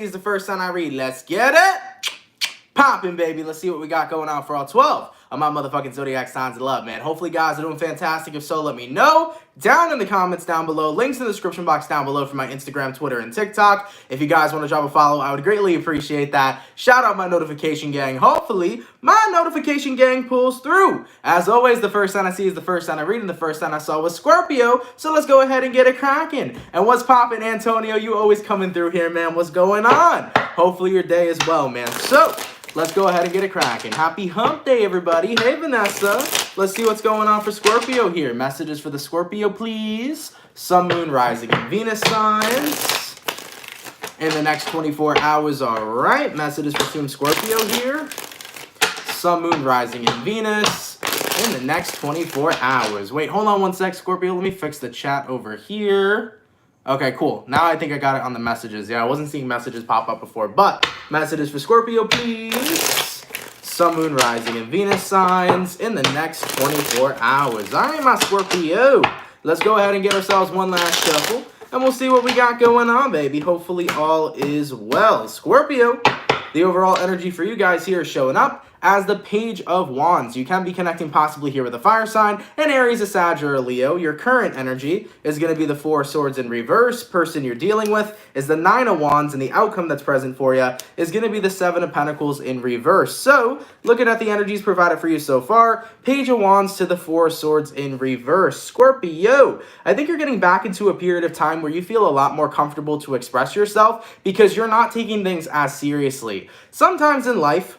He's the first sign I read. Let's get it popping, baby. Let's see what we got going on for all 12 of my motherfucking zodiac signs of love, man. Hopefully, guys are doing fantastic. If so, let me know down in the comments down below. Links in the description box down below for my Instagram, Twitter, and TikTok. If you guys want to drop a follow, I would greatly appreciate that. Shout out my notification gang. Hopefully, my notification gang pulls through. As always, the first sign I see is the first sign I read, and the first sign I saw was Scorpio. So let's go ahead and get it cracking. And what's poppin', Antonio? You always coming through here, man. What's going on? Hopefully your day is well, man. So let's go ahead and get it cracking. Happy hump day, everybody. Hey, Vanessa. Let's see what's going on for Scorpio here. Messages for the Scorpio, please. Sun, Moon, Rising, and Venus signs in the next 24 hours. All right. Messages for Team Scorpio here. Sun, Moon, Rising, and Venus in the next 24 hours. Wait, hold on one sec, Scorpio. Let me fix the chat over here. Okay, cool. Now I think I got it on the messages. Yeah, I wasn't seeing messages pop up before, but messages for Scorpio, please. Sun, Moon, Rising, and Venus signs in the next 24 hours. All right, my Scorpio. Let's go ahead and get ourselves one last shuffle, and we'll see what we got going on, baby. Hopefully all is well. Scorpio, the overall energy for you guys here is showing up as the Page of Wands. You can be connecting possibly here with a fire sign, an Aries, a Sag, or a Leo. Your current energy is going to be the Four of Swords in reverse. Person you're dealing with is the Nine of Wands, and the outcome that's present for you is going to be the Seven of Pentacles in reverse. So, looking at the energies provided for you so far, Page of Wands to the Four of Swords in reverse. Scorpio, I think you're getting back into a period of time where you feel a lot more comfortable to express yourself because you're not taking things as seriously. Sometimes in life,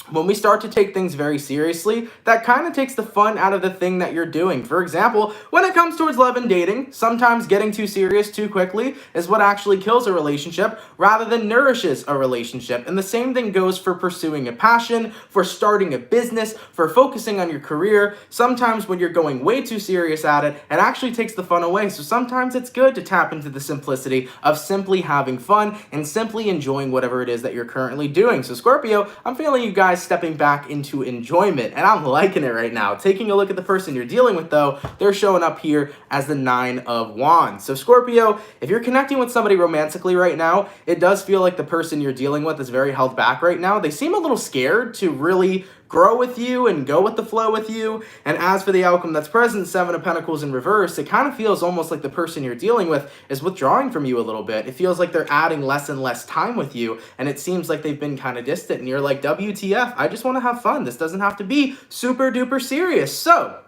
when we start to take things very seriously, that kind of takes the fun out of the thing that you're doing. For example, when it comes towards love and dating, sometimes getting too serious too quickly is what actually kills a relationship rather than nourishes a relationship. And the same thing goes for pursuing a passion, for starting a business, for focusing on your career. Sometimes when you're going way too serious at it, it actually takes the fun away. So sometimes it's good to tap into the simplicity of simply having fun and simply enjoying whatever it is that you're currently doing. So Scorpio, I'm feeling you guys stepping back into enjoyment, and I'm liking it right now. Taking a look at the person you're dealing with, though, they're showing up here as the Nine of Wands. So Scorpio, if you're connecting with somebody romantically right now, it does feel like the person you're dealing with is very held back right now. They seem a little scared to really grow with you and go with the flow with you. And as for the outcome that's present, Seven of Pentacles in reverse, it kind of feels almost like the person you're dealing with is withdrawing from you a little bit. It feels like they're adding less and less time with you, and it seems like they've been kind of distant, and you're like, WTF, I just want to have fun. This doesn't have to be super duper serious. So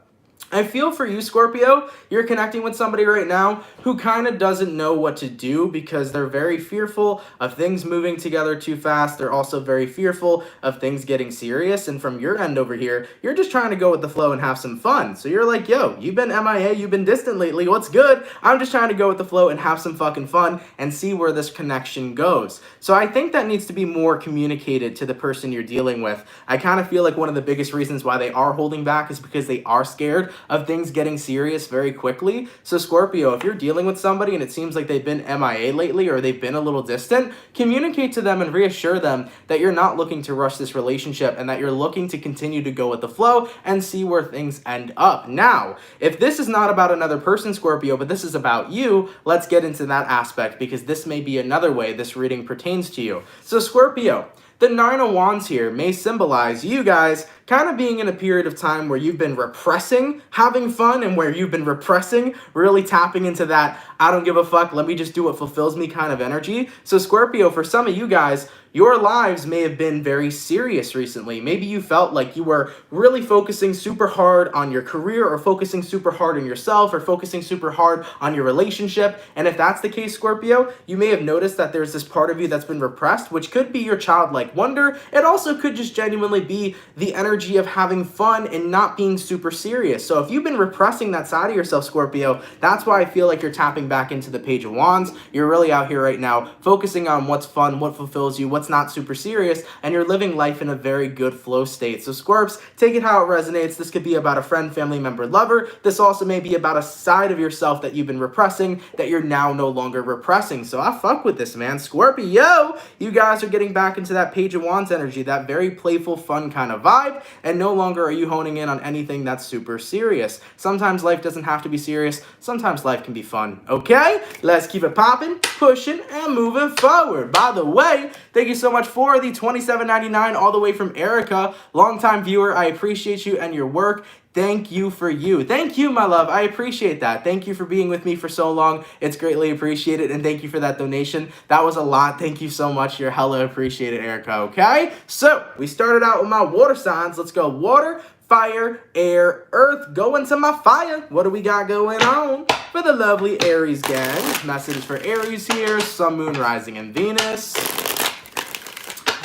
I feel for you, Scorpio. You're connecting with somebody right now who kind of doesn't know what to do because they're very fearful of things moving together too fast. They're also very fearful of things getting serious. And from your end over here, you're just trying to go with the flow and have some fun. So you're like, yo, you've been MIA, you've been distant lately. What's good? I'm just trying to go with the flow and have some fucking fun and see where this connection goes. So I think that needs to be more communicated to the person you're dealing with. I kind of feel like one of the biggest reasons why they are holding back is because they are scared of things getting serious very quickly. So Scorpio, if you're dealing with somebody and it seems like they've been MIA lately or they've been a little distant, communicate to them and reassure them that you're not looking to rush this relationship and that you're looking to continue to go with the flow and see where things end up. Now, if this is not about another person, Scorpio, but this is about you, let's get into that aspect because this may be another way this reading pertains to you. So Scorpio, the Nine of Wands here may symbolize you guys kind of being in a period of time where you've been repressing having fun and where you've been repressing really tapping into that I don't give a fuck, let me just do what fulfills me kind of energy. So Scorpio, for some of you guys, your lives may have been very serious recently. Maybe you felt like you were really focusing super hard on your career or focusing super hard on yourself or focusing super hard on your relationship. And if that's the case, Scorpio, you may have noticed that there's this part of you that's been repressed, which could be your childlike wonder. It also could just genuinely be the energy of having fun and not being super serious. So if you've been repressing that side of yourself, Scorpio, that's why I feel like you're tapping back into the Page of Wands. You're really out here right now focusing on what's fun, what fulfills you, what what's not super serious, and you're living life in a very good flow state. So Scorps, take it how it resonates. This could be about a friend, family member, lover. This also may be about a side of yourself that you've been repressing that you're now no longer repressing. So I fuck with this, man. Scorpio, you guys are getting back into that Page of Wands energy, that very playful, fun kind of vibe, and no longer are you honing in on anything that's super serious. Sometimes life doesn't have to be serious. Sometimes life can be fun, okay? Let's keep it popping, pushing, and moving forward. By the way, thank you so much for the $27.99 all the way from Erica. Longtime viewer, I appreciate you and your work. Thank you for you. Thank you, my love. I appreciate that. Thank you for being with me for so long. It's greatly appreciated, and thank you for that donation. That was a lot. Thank you so much. You're hella appreciated, Erica, okay? So, we started out with my water signs. Let's go water, fire, air, earth. Go into my fire. What do we got going on for the lovely Aries gang? Message for Aries here. Sun, Moon, Rising, and Venus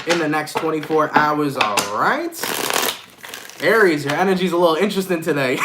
in the next 24 hours, all right? Aries, your energy's a little interesting today.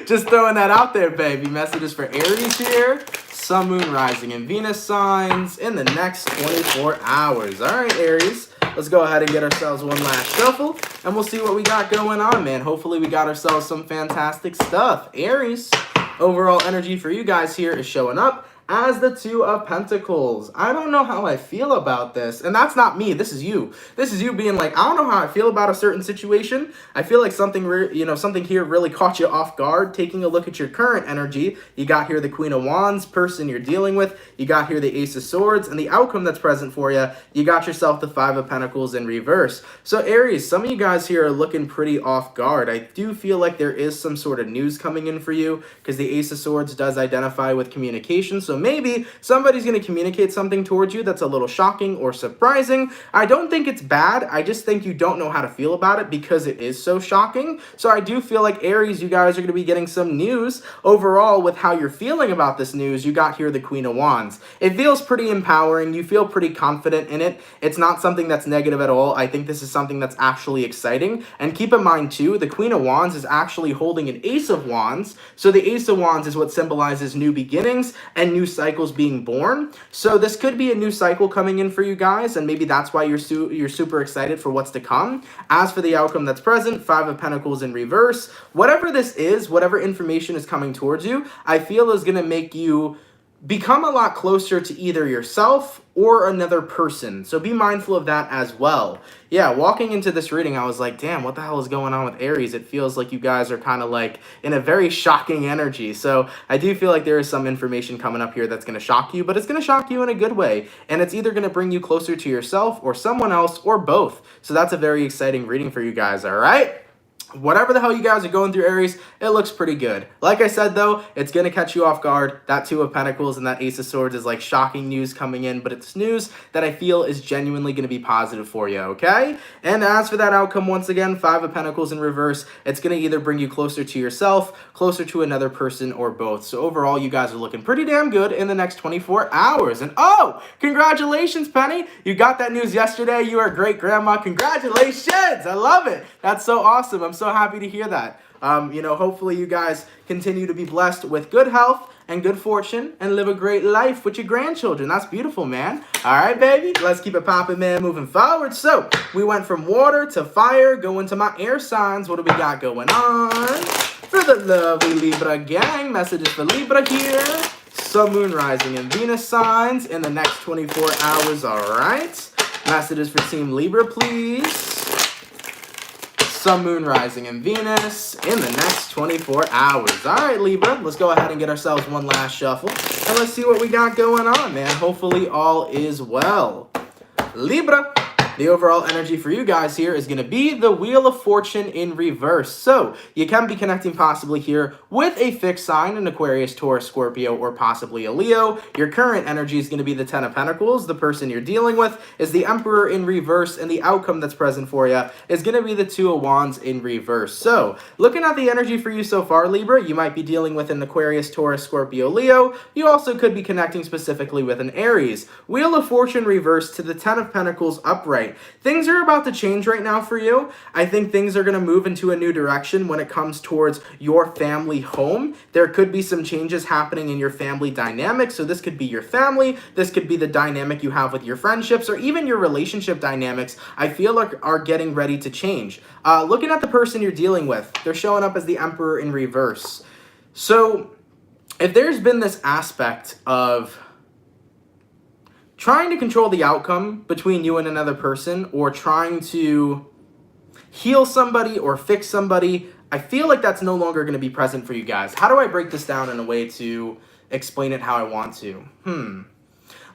Just throwing that out there, baby. Messages for Aries here. Sun, Moon, Rising, and Venus signs in the next 24 hours. All right, Aries. Let's go ahead and get ourselves one last shuffle, and we'll see what we got going on, man. Hopefully we got ourselves some fantastic stuff. Aries, overall energy for you guys here is showing up as the Two of Pentacles. I don't know how I feel about this. And that's not me. This is you. This is you being like, I don't know how I feel about a certain situation. I feel like something here really caught you off guard. Taking a look at your current energy, you got here the Queen of Wands, person you're dealing with. You got here the Ace of Swords, and the outcome that's present for you, you got yourself the Five of Pentacles in reverse. So Aries, some of you guys here are looking pretty off guard. I do feel like there is some sort of news coming in for you, because the Ace of Swords does identify with communication. So maybe somebody's going to communicate something towards you that's a little shocking or surprising. I don't think it's bad. I just think you don't know how to feel about it because it is so shocking. So I do feel like Aries, you guys are going to be getting some news overall with how you're feeling about this news. You got here the Queen of Wands. It feels pretty empowering. You feel pretty confident in it. It's not something that's negative at all. I think this is something that's actually exciting. And keep in mind too, the Queen of Wands is actually holding an Ace of Wands. So the Ace of Wands is what symbolizes new beginnings and new cycles being born. So this could be a new cycle coming in for you guys, and maybe that's why you're super excited for what's to come. As for the outcome that's present, Five of Pentacles in reverse, whatever this is, whatever information is coming towards you, I feel is going to make you become a lot closer to either yourself or another person. So be mindful of that as well. Yeah, walking into this reading, I was like, damn, what the hell is going on with Aries? It feels like you guys are kind of like in a very shocking energy. So I do feel like there is some information coming up here that's going to shock you, but it's going to shock you in a good way. And it's either going to bring you closer to yourself or someone else or both. So that's a very exciting reading for you guys, all right? Whatever the hell you guys are going through, Aries, it looks pretty good. Like I said, though, it's going to catch you off guard. That Two of Pentacles and that Ace of Swords is like shocking news coming in, but it's news that I feel is genuinely going to be positive for you, okay? And as for that outcome, once again, Five of Pentacles in reverse, it's going to either bring you closer to yourself, closer to another person, or both. So overall, you guys are looking pretty damn good in the next 24 hours. And oh, congratulations, Penny. You got that news yesterday. You are a great grandma. Congratulations. I love it. That's so awesome. I'm so happy to hear that. Hopefully you guys continue to be blessed with good health and good fortune and live a great life with your grandchildren. That's beautiful, man. All right, baby. Let's keep it popping, man, moving forward. So we went from water to fire, going to my air signs. What do we got going on for the lovely Libra gang? Messages for Libra here. Sun, Moon, Rising, and Venus signs in the next 24 hours. All right. Messages for Team Libra, please. Sun, Moon, Rising, and Venus in the next 24 hours. All right, Libra, let's go ahead and get ourselves one last shuffle, and let's see what we got going on, man. Hopefully all is well. Libra, the overall energy for you guys here is going to be the Wheel of Fortune in reverse. So you can be connecting possibly here with a fixed sign, an Aquarius, Taurus, Scorpio, or possibly a Leo. Your current energy is going to be the Ten of Pentacles. The person you're dealing with is the Emperor in reverse, and the outcome that's present for you is going to be the Two of Wands in reverse. So looking at the energy for you so far, Libra, you might be dealing with an Aquarius, Taurus, Scorpio, Leo. You also could be connecting specifically with an Aries. Wheel of Fortune reverse to the Ten of Pentacles upright. right. Things are about to change right now for you. I think things are going to move into a new direction when it comes towards your family home. There could be some changes happening in your family dynamic. So this could be your family. This could be the dynamic you have with your friendships, or even your relationship dynamics, I feel like are getting ready to change. Looking at the person you're dealing with, they're showing up as the Emperor in reverse. So if there's been this aspect of trying to control the outcome between you and another person, or trying to heal somebody or fix somebody, I feel like that's no longer going to be present for you guys. How do I break this down in a way to explain it how I want to?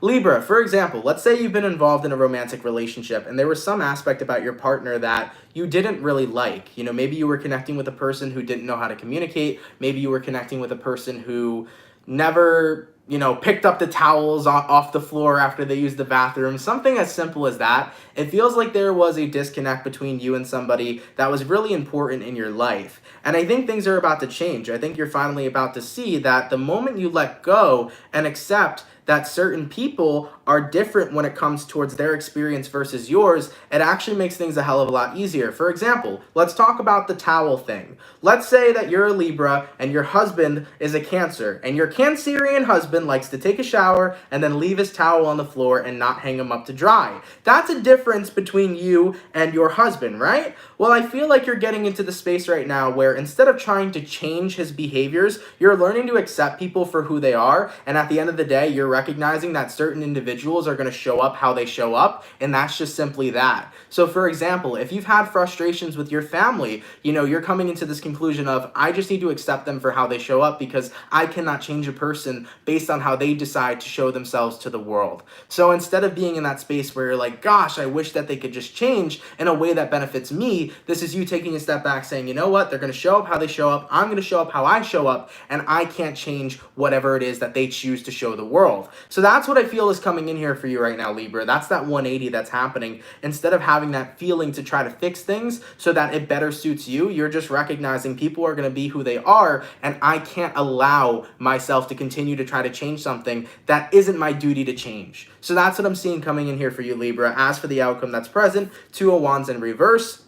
Libra, for example, let's say you've been involved in a romantic relationship and there was some aspect about your partner that you didn't really like. You know, maybe you were connecting with a person who didn't know how to communicate. Maybe you were connecting with a person who never, you know, picked up the towels off the floor after they used the bathroom. Something as simple as that. It feels like there was a disconnect between you and somebody that was really important in your life. And I think things are about to change. I think you're finally about to see that the moment you let go and accept that certain people are different when it comes towards their experience versus yours, it actually makes things a hell of a lot easier. For example, let's talk about the towel thing. Let's say that you're a Libra and your husband is a Cancer, and your Cancerian husband likes to take a shower and then leave his towel on the floor and not hang him up to dry. That's a difference between you and your husband, right? Well, I feel like you're getting into the space right now where instead of trying to change his behaviors, you're learning to accept people for who they are, and at the end of the day, you're recognizing that certain individuals are going to show up how they show up, and that's just simply that. So for example, if you've had frustrations with your family, you know, you're coming into this conclusion of, I just need to accept them for how they show up because I cannot change a person based on how they decide to show themselves to the world. So instead of being in that space where you're like, gosh, I wish that they could just change in a way that benefits me, this is you taking a step back saying, you know what, they're going to show up how they show up, I'm going to show up how I show up, and I can't change whatever it is that they choose to show the world. So that's what I feel is coming in here for you right now, Libra. That's that 180 that's happening. Instead of having that feeling to try to fix things so that it better suits you, you're just recognizing people are going to be who they are, and I can't allow myself to continue to try to change something that isn't my duty to change. So that's what I'm seeing coming in here for you, Libra. As for the outcome that's present, Two of Wands in reverse.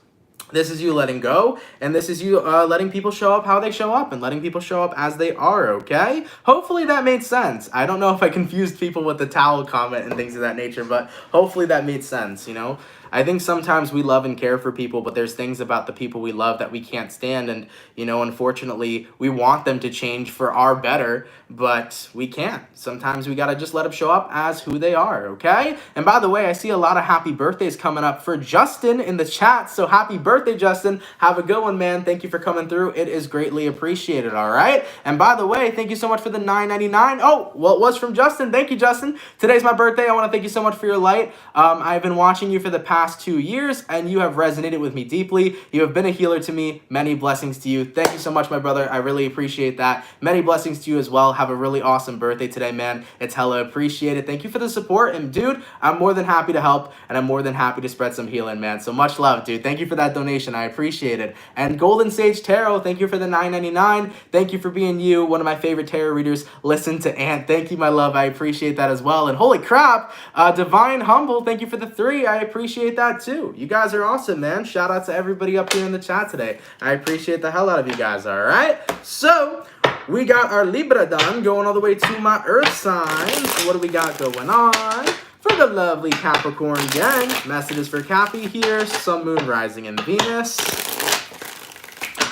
This is you letting go, and this is you letting people show up how they show up and letting people show up as they are, okay? Hopefully that made sense. I don't know if I confused people with the towel comment and things of that nature, but hopefully that made sense, you know? I think sometimes we love and care for people, but there's things about the people we love that we can't stand, and, you know, unfortunately, we want them to change for our better, but we can't. Sometimes we gotta just let them show up as who they are, okay? And by the way, I see a lot of happy birthdays coming up for Justin in the chat, so happy birthday, Justin. Have a good one, man. Thank you for coming through. It is greatly appreciated, all right? And by the way, thank you so much for the $9.99. Oh, well, it was from Justin. Thank you, Justin. Today's my birthday. I want to thank you so much for your light. I've been watching you for the past 2 years, and you have resonated with me deeply. You have been a healer to me. Many blessings to you. Thank you so much, my brother. I really appreciate that. Many blessings to you as well. Have a really awesome birthday today, man. It's hella appreciated. Thank you for the support, and dude, I'm more than happy to help, and I'm more than happy to spread some healing, man. So much love, dude. Thank you for that donation. I appreciate it. And Golden Sage Tarot, thank you for the $9.99. Thank you for being you, one of my favorite tarot readers. Listen to Ant. Thank you, my love. I appreciate that as well. And holy crap, Divine Humble, thank you for the 3. I appreciate that too. You guys are awesome, man. Shout out to everybody up here in the chat today. I appreciate the hell out of you guys, all right? So we got our Libra done, going all the way to my Earth signs. What do we got going on? For the lovely Capricorn gang, messages for Cappy here. Sun, Moon, Rising, and Venus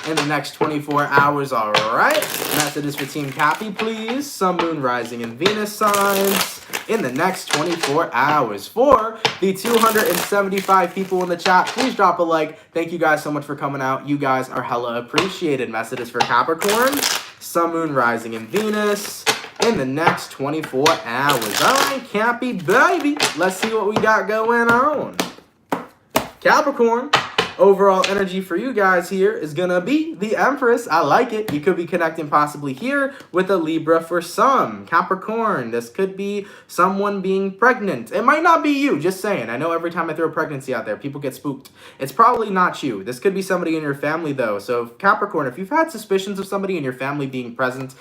in the next 24 hours, all right? Messages for Team Cappy, please. Sun, Moon, Rising, and Venus signs in the next 24 hours. For the 275 people in the chat, please drop a like. Thank you guys so much for coming out. You guys are hella appreciated. Messages for Capricorn, Sun, Moon, Rising, and Venus in the next 24 hours. All right, Cappy, baby. Let's see what we got going on. Capricorn, Overall energy for you guys here is gonna be the Empress. I like it. You could be connecting possibly here with a Libra for some. Capricorn, this could be someone being pregnant. It might not be you, just saying. I know every time I throw pregnancy out there, people get spooked. It's probably not you. This could be somebody in your family though. So Capricorn, if you've had suspicions of somebody in your family being pregnant,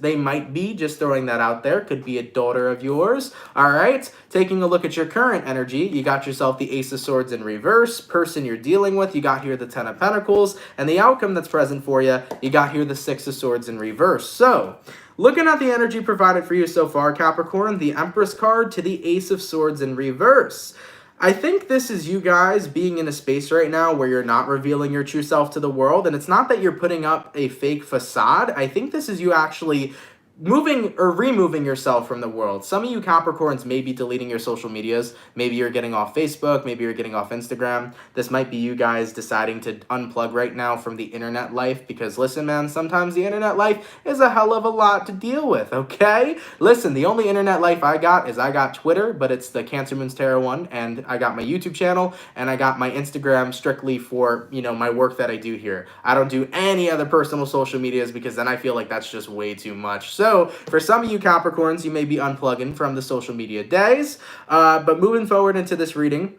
they might be, just throwing that out there. Could be a daughter of yours. All right, taking a look at your current energy, you got yourself the Ace of Swords in reverse. Person you're dealing with, you got here the Ten of Pentacles, and the outcome that's present for you, you got here the Six of Swords in reverse. So looking at the energy provided for you so far, Capricorn, the Empress card to the Ace of Swords in reverse. I think this is you guys being in a space right now where you're not revealing your true self to the world, and it's not that you're putting up a fake facade. I think this is you actually moving or removing yourself from the world. Some of you Capricorns may be deleting your social medias. Maybe you're getting off Facebook. Maybe you're getting off Instagram. This might be you guys deciding to unplug right now from the internet life, because listen, man, sometimes the internet life is a hell of a lot to deal with, okay? Listen, the only internet life I got Twitter, but it's the CancerMoonsTarot one, and I got my YouTube channel, and I got my Instagram strictly for, you know, my work that I do here. I don't do any other personal social medias because then I feel like that's just way too much. So for some of you Capricorns, you may be unplugging from the social media days. But moving forward into this reading,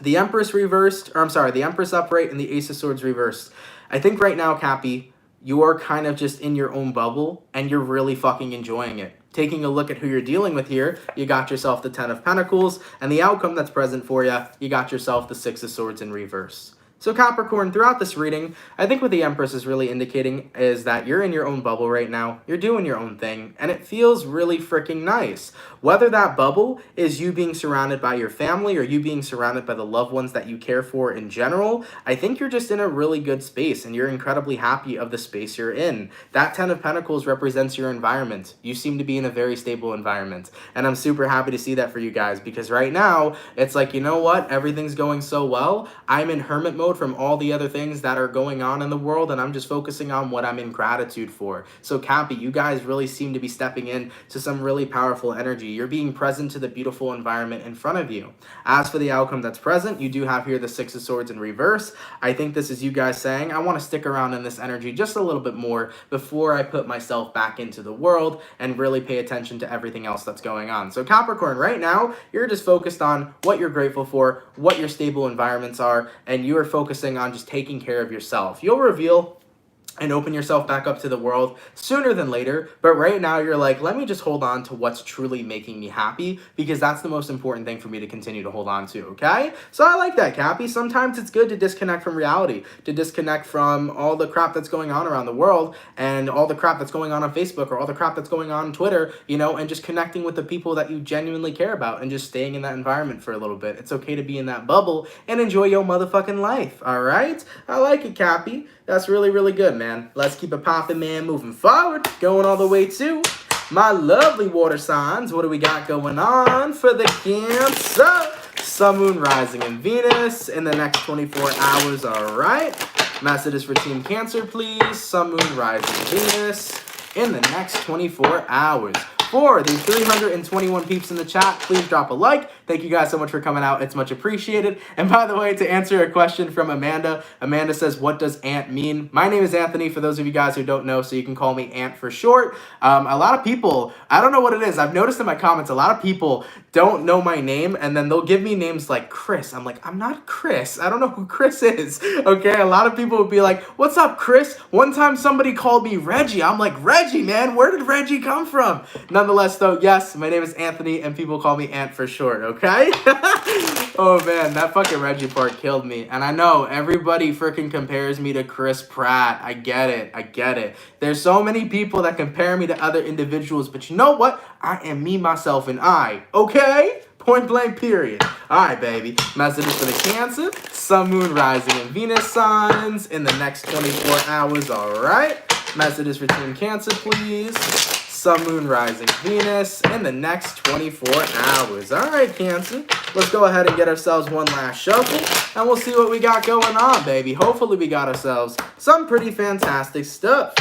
the Empress reversed, or I'm sorry, the Empress upright and the Ace of Swords reversed. I think right now, Cappy, you are kind of just in your own bubble and you're really fucking enjoying it. Taking a look at who you're dealing with here, you got yourself the Ten of Pentacles, and the outcome that's present for you, you got yourself the Six of Swords in reverse. So Capricorn, throughout this reading, I think what the Empress is really indicating is that you're in your own bubble right now. You're doing your own thing, and it feels really freaking nice. Whether that bubble is you being surrounded by your family or you being surrounded by the loved ones that you care for in general, I think you're just in a really good space, and you're incredibly happy of the space you're in. That Ten of Pentacles represents your environment. You seem to be in a very stable environment, and I'm super happy to see that for you guys, because right now, it's like, you know what? Everything's going so well. I'm in hermit mode from all the other things that are going on in the world, and I'm just focusing on what I'm in gratitude for. So Cappy, you guys really seem to be stepping in to some really powerful energy. You're being present to the beautiful environment in front of you. As for the outcome that's present, you do have here the Six of Swords in reverse. I think this is you guys saying, I want to stick around in this energy just a little bit more before I put myself back into the world and really pay attention to everything else that's going on. So Capricorn, right now, you're just focused on what you're grateful for, what your stable environments are, and you are focusing on just taking care of yourself. You'll reveal and open yourself back up to the world sooner than later, but right now you're like, let me just hold on to what's truly making me happy, because that's the most important thing for me to continue to hold on to, okay? So I like that, Cappy. Sometimes it's good to disconnect from reality, to disconnect from all the crap that's going on around the world and all the crap that's going on Facebook or all the crap that's going on Twitter, you know, and just connecting with the people that you genuinely care about and just staying in that environment for a little bit. It's okay to be in that bubble and enjoy your motherfucking life, all right? I like it, Cappy. That's really, really good, man. Let's keep it popping, man. Moving forward, going all the way to my lovely water signs. What do we got going on for the Cancer? Sun, Moon, Rising, and Venus in the next 24 hours, all right? Messages for Team Cancer, please. Sun, Moon, Rising, Venus in the next 24 hours. For the 321 peeps in the chat, please drop a like. Thank you guys so much for coming out. It's much appreciated. And by the way, to answer a question from Amanda, Amanda says, what does Ant mean? My name is Anthony, for those of you guys who don't know, so you can call me Ant for short. A lot of people, I don't know what it is. I've noticed in my comments, a lot of people don't know my name, and then they'll give me names like Chris. I'm like, I'm not Chris. I don't know who Chris is, okay? A lot of people would be like, what's up, Chris? One time somebody called me Reggie. I'm like, Reggie, man, where did Reggie come from? Nonetheless, though, yes, my name is Anthony, and people call me Ant for short, okay? Oh, man, that fucking Reggie part killed me. And I know everybody freaking compares me to Chris Pratt. I get it. I get it. There's so many people that compare me to other individuals, but you know what? I am me, myself, and I, okay? Point blank, period. All right, baby. Messages for the Cancer, Sun, Moon, Rising, and Venus signs in the next 24 hours, all right? Messages for Team Cancer, please. Sun, Moon, Rising, Venus in the next 24 hours. All right, Cancer. Let's go ahead and get ourselves one last shuffle, and we'll see what we got going on, baby. Hopefully we got ourselves some pretty fantastic stuff.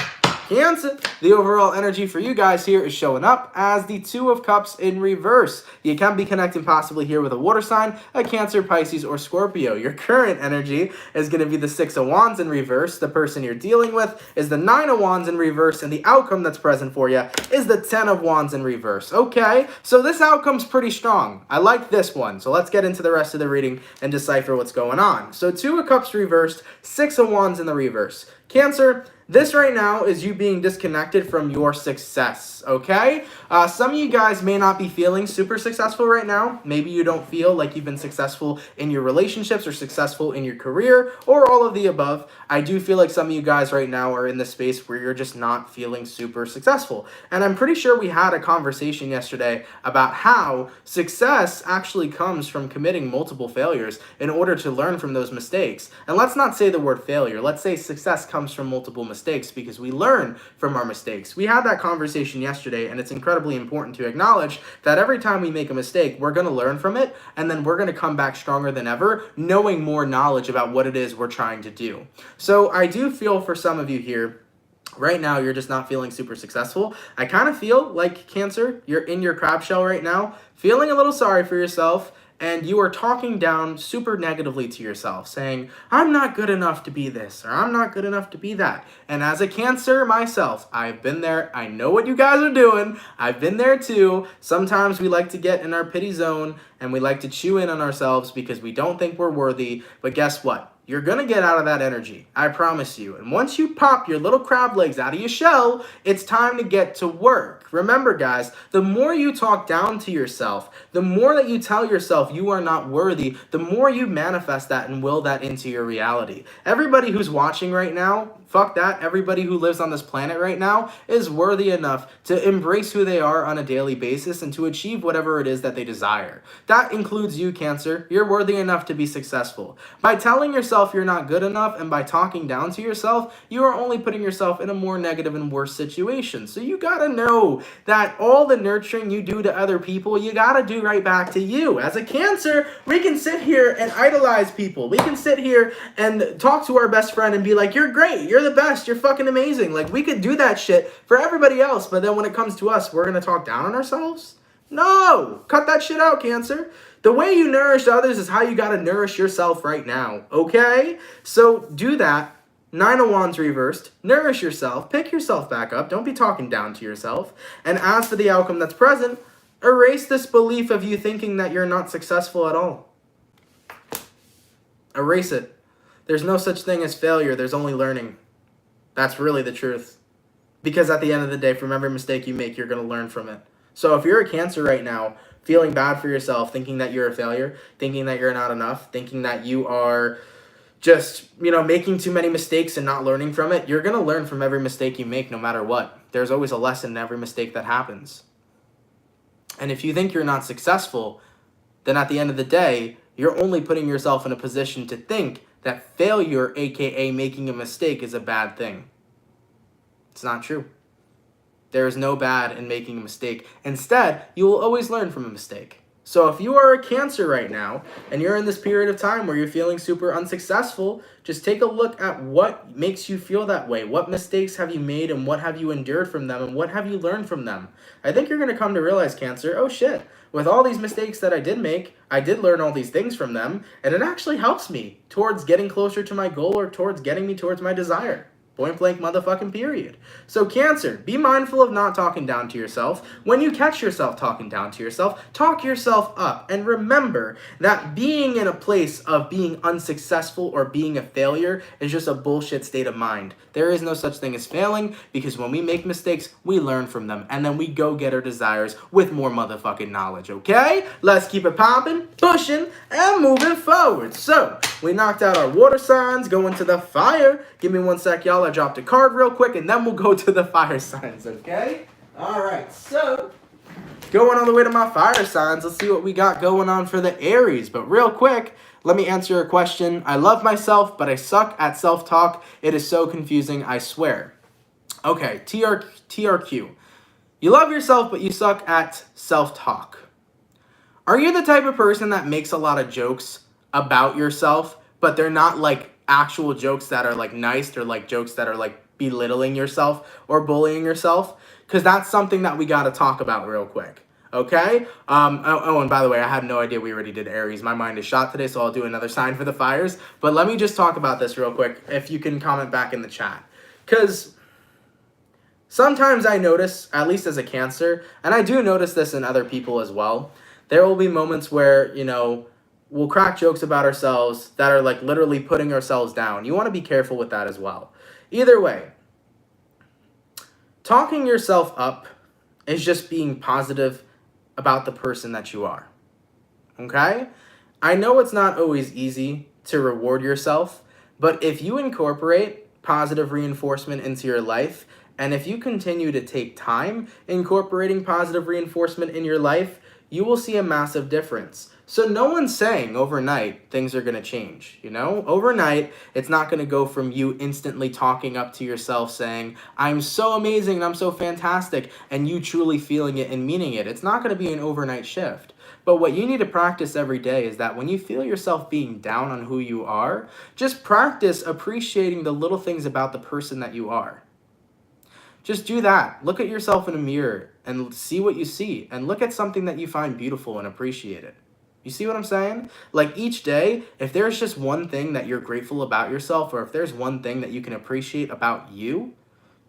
Cancer, the overall energy for you guys here is showing up as the Two of Cups in reverse. You can be connecting possibly here with a water sign, a Cancer, Pisces, or Scorpio. Your current energy is going to be the Six of Wands in reverse. The person you're dealing with is the Nine of Wands in reverse, and the outcome that's present for you is the Ten of Wands in reverse. Okay, so this outcome's pretty strong. I like this one. So let's get into the rest of the reading and decipher what's going on. So Two of Cups reversed, Six of Wands in the reverse. Cancer, this right now is you being disconnected from your success, okay? Some of you guys may not be feeling super successful right now. Maybe you don't feel like you've been successful in your relationships or successful in your career or all of the above. I do feel like some of you guys right now are in this space where you're just not feeling super successful. And I'm pretty sure we had a conversation yesterday about how success actually comes from committing multiple failures in order to learn from those mistakes. And let's not say the word failure. Let's say success comes from multiple mistakes because we learn from our mistakes. We had that conversation yesterday, and it's incredibly important to acknowledge that every time we make a mistake, we're going to learn from it, and then we're going to come back stronger than ever, knowing more knowledge about what it is we're trying to do. So I do feel for some of you here, right now, you're just not feeling super successful. I kind of feel like, Cancer, you're in your crab shell right now, feeling a little sorry for yourself, and you are talking down super negatively to yourself, saying, I'm not good enough to be this, or I'm not good enough to be that. And as a Cancer myself, I've been there. I know what you guys are doing. I've been there too. Sometimes we like to get in our pity zone, and we like to chew in on ourselves because we don't think we're worthy. But guess what? You're going to get out of that energy. I promise you. And once you pop your little crab legs out of your shell, it's time to get to work. Remember, guys, the more you talk down to yourself, the more that you tell yourself you are not worthy, the more you manifest that and will that into your reality. Everybody who's watching right now, fuck that. Everybody who lives on this planet right now is worthy enough to embrace who they are on a daily basis and to achieve whatever it is that they desire. That includes you, Cancer. You're worthy enough to be successful. By telling yourself you're not good enough and by talking down to yourself, you are only putting yourself in a more negative and worse situation. So you gotta know that all the nurturing you do to other people, you gotta do right back to you. As a Cancer, we can sit here and idolize people. We can sit here and talk to our best friend and be like, you're great, you're the best, you're fucking amazing. Like, we could do that shit for everybody else, but then when it comes to us, we're gonna talk down on ourselves? No! Cut that shit out, Cancer. The way you nourish others is how you gotta nourish yourself right now, okay? So do that. Nine of Wands reversed. Nourish yourself. Pick yourself back up. Don't be talking down to yourself. And as for the outcome that's present, erase this belief of you thinking that you're not successful at all. Erase it. There's no such thing as failure. There's only learning. That's really the truth. Because at the end of the day, from every mistake you make, you're going to learn from it. So if you're a Cancer right now, feeling bad for yourself, thinking that you're a failure, thinking that you're not enough, thinking that you are just, making too many mistakes and not learning from it, you're going to learn from every mistake you make no matter what. There's always a lesson in every mistake that happens. And if you think you're not successful, then at the end of the day, you're only putting yourself in a position to think that failure, aka making a mistake, is a bad thing. It's not true. There is no bad in making a mistake. Instead, you will always learn from a mistake. So if you are a Cancer right now, and you're in this period of time where you're feeling super unsuccessful, just take a look at what makes you feel that way. What mistakes have you made, and what have you endured from them, and what have you learned from them? I think you're going to come to realize, Cancer, oh shit, with all these mistakes that I did make, I did learn all these things from them, and it actually helps me towards getting closer to my goal or towards getting me towards my desire. Point blank motherfucking period. So Cancer, be mindful of not talking down to yourself. When you catch yourself talking down to yourself, talk yourself up. And remember that being in a place of being unsuccessful or being a failure is just a bullshit state of mind. There is no such thing as failing, because when we make mistakes, we learn from them. And then we go get our desires with more motherfucking knowledge, okay? Let's keep it popping, pushing, and moving forward. So, we knocked out our water signs, going to the fire. Give me one sec, y'all. I dropped a card real quick, and then we'll go to the fire signs, okay? All right, so going all the way to my fire signs, let's see what we got going on for the Aries. But real quick, let me answer a question. I love myself, but I suck at self-talk. It is so confusing, I swear. Okay, TRQ. You love yourself, but you suck at self-talk. Are you the type of person that makes a lot of jokes about yourself, but they're not like actual jokes that are like nice? They're like jokes that are like belittling yourself or bullying yourself, because that's something that we got to talk about real quick. Okay? And by the way, I had no idea we already did Aries. My mind is shot today, so I'll do another sign for the fires. But let me just talk about this real quick, if you can comment back in the chat. Because sometimes I notice, at least as a Cancer, and I do notice this in other people as well, there will be moments where, you know, we'll crack jokes about ourselves that are like literally putting ourselves down. You want to be careful with that as well. Either way, talking yourself up is just being positive about the person that you are. Okay? I know it's not always easy to reward yourself, but if you incorporate positive reinforcement into your life, and if you continue to take time incorporating positive reinforcement in your life, you will see a massive difference. So no one's saying overnight things are going to change, you know? Overnight, it's not going to go from you instantly talking up to yourself saying, I'm so amazing and I'm so fantastic, and you truly feeling it and meaning it. It's not going to be an overnight shift. But what you need to practice every day is that when you feel yourself being down on who you are, just practice appreciating the little things about the person that you are. Just do that. Look at yourself in a mirror and see what you see, and look at something that you find beautiful and appreciate it. You see what I'm saying? Like each day, if there's just one thing that you're grateful about yourself, or if there's one thing that you can appreciate about you,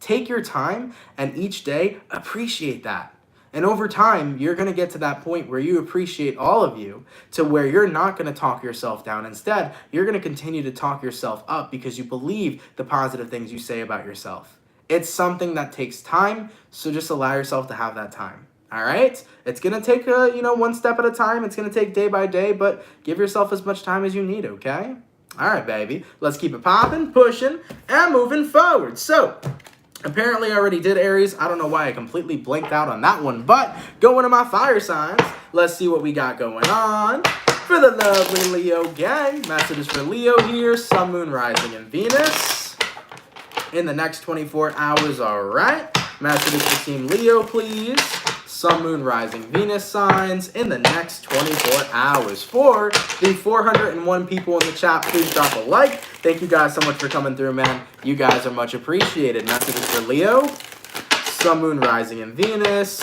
take your time and each day appreciate that. And over time, you're going to get to that point where you appreciate all of you, to where you're not going to talk yourself down. Instead, you're going to continue to talk yourself up because you believe the positive things you say about yourself. It's something that takes time, so just allow yourself to have that time. All right? It's going to take, one step at a time. It's going to take day by day, but give yourself as much time as you need, okay? All right, baby. Let's keep it popping, pushing, and moving forward. So, apparently I already did Aries. I don't know why I completely blanked out on that one, but going to my fire signs. Let's see what we got going on. For the lovely Leo gang, messages for Leo here, Sun, Moon, Rising, and Venus in the next 24 hours, all right? Messages for Team Leo, please. Sun, Moon, Rising, Venus signs in the next 24 hours. For the 401 people in the chat, please drop a like. Thank you guys so much for coming through, man. You guys are much appreciated. Messages for Leo, Sun, Moon, Rising, and Venus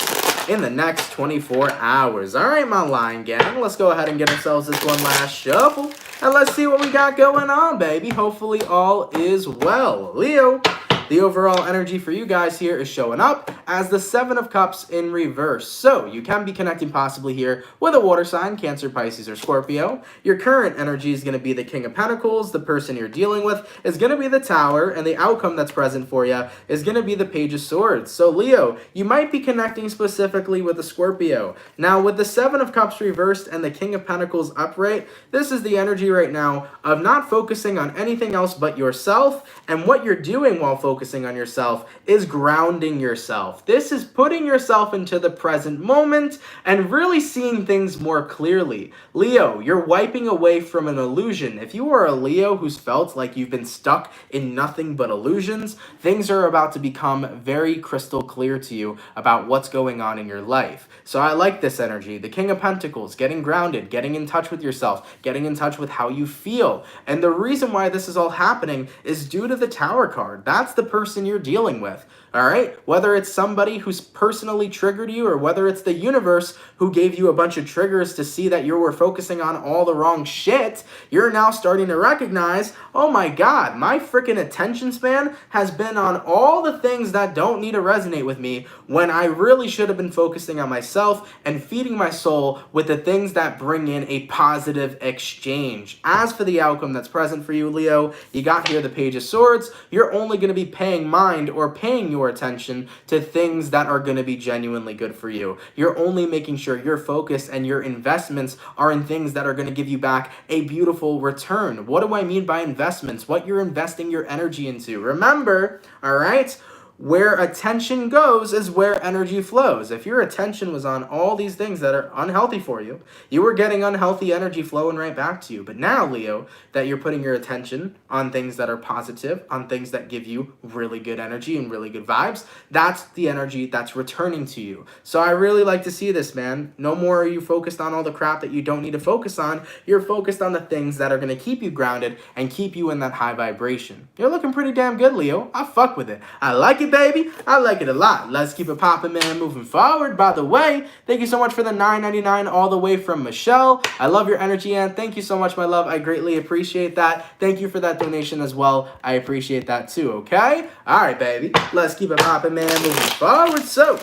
in the next 24 hours. All right, my line gang, let's go ahead and get ourselves this one last shuffle. And let's see what we got going on, baby. Hopefully all is well. Leo, the overall energy for you guys here is showing up as the Seven of Cups in reverse. So you can be connecting possibly here with a water sign, Cancer, Pisces, or Scorpio. Your current energy is going to be the King of Pentacles. The person you're dealing with is going to be the Tower. And the outcome that's present for you is going to be the Page of Swords. So Leo, you might be connecting specifically with the Scorpio. Now with the Seven of Cups reversed and the King of Pentacles upright, this is the energy right now of not focusing on anything else but yourself. And what you're doing while focusing on yourself is grounding yourself. This is putting yourself into the present moment and really seeing things more clearly. Leo, you're wiping away from an illusion. If you are a Leo who's felt like you've been stuck in nothing but illusions, things are about to become very crystal clear to you about what's going on in your life. So I like this energy. The King of Pentacles, getting grounded, getting in touch with yourself, getting in touch with how you feel. And the reason why this is all happening is due to the Tower card. That's the person you're dealing with. All right, whether it's somebody who's personally triggered you or whether it's the universe who gave you a bunch of triggers to see that you were focusing on all the wrong shit, you're now starting to recognize, oh my God, my freaking attention span has been on all the things that don't need to resonate with me when I really should have been focusing on myself and feeding my soul with the things that bring in a positive exchange. As for the outcome that's present for you, Leo, you got here the Page of Swords. You're only going to be paying mind or paying your attention to things that are going to be genuinely good for you. You're only making sure your focus and your investments are in things that are going to give you back a beautiful return. What do I mean by investments? What you're investing your energy into. Remember, all right, where attention goes is where energy flows. If your attention was on all these things that are unhealthy for you, you were getting unhealthy energy flowing right back to you. But now, Leo, that you're putting your attention on things that are positive, on things that give you really good energy and really good vibes, that's the energy that's returning to you. So I really like to see this, man. No more are you focused on all the crap that you don't need to focus on. You're focused on the things that are going to keep you grounded and keep you in that high vibration. You're looking pretty damn good, Leo. I fuck with it. I like it, baby. I like it a lot. Let's keep it popping, man, moving forward. By the way, thank you so much for the $9.99 all the way from Michelle. I love your energy, and thank you so much, my love. I greatly appreciate that. Thank you for that donation as well. I appreciate that too, okay? All right, baby. Let's keep it popping, man, moving forward. So,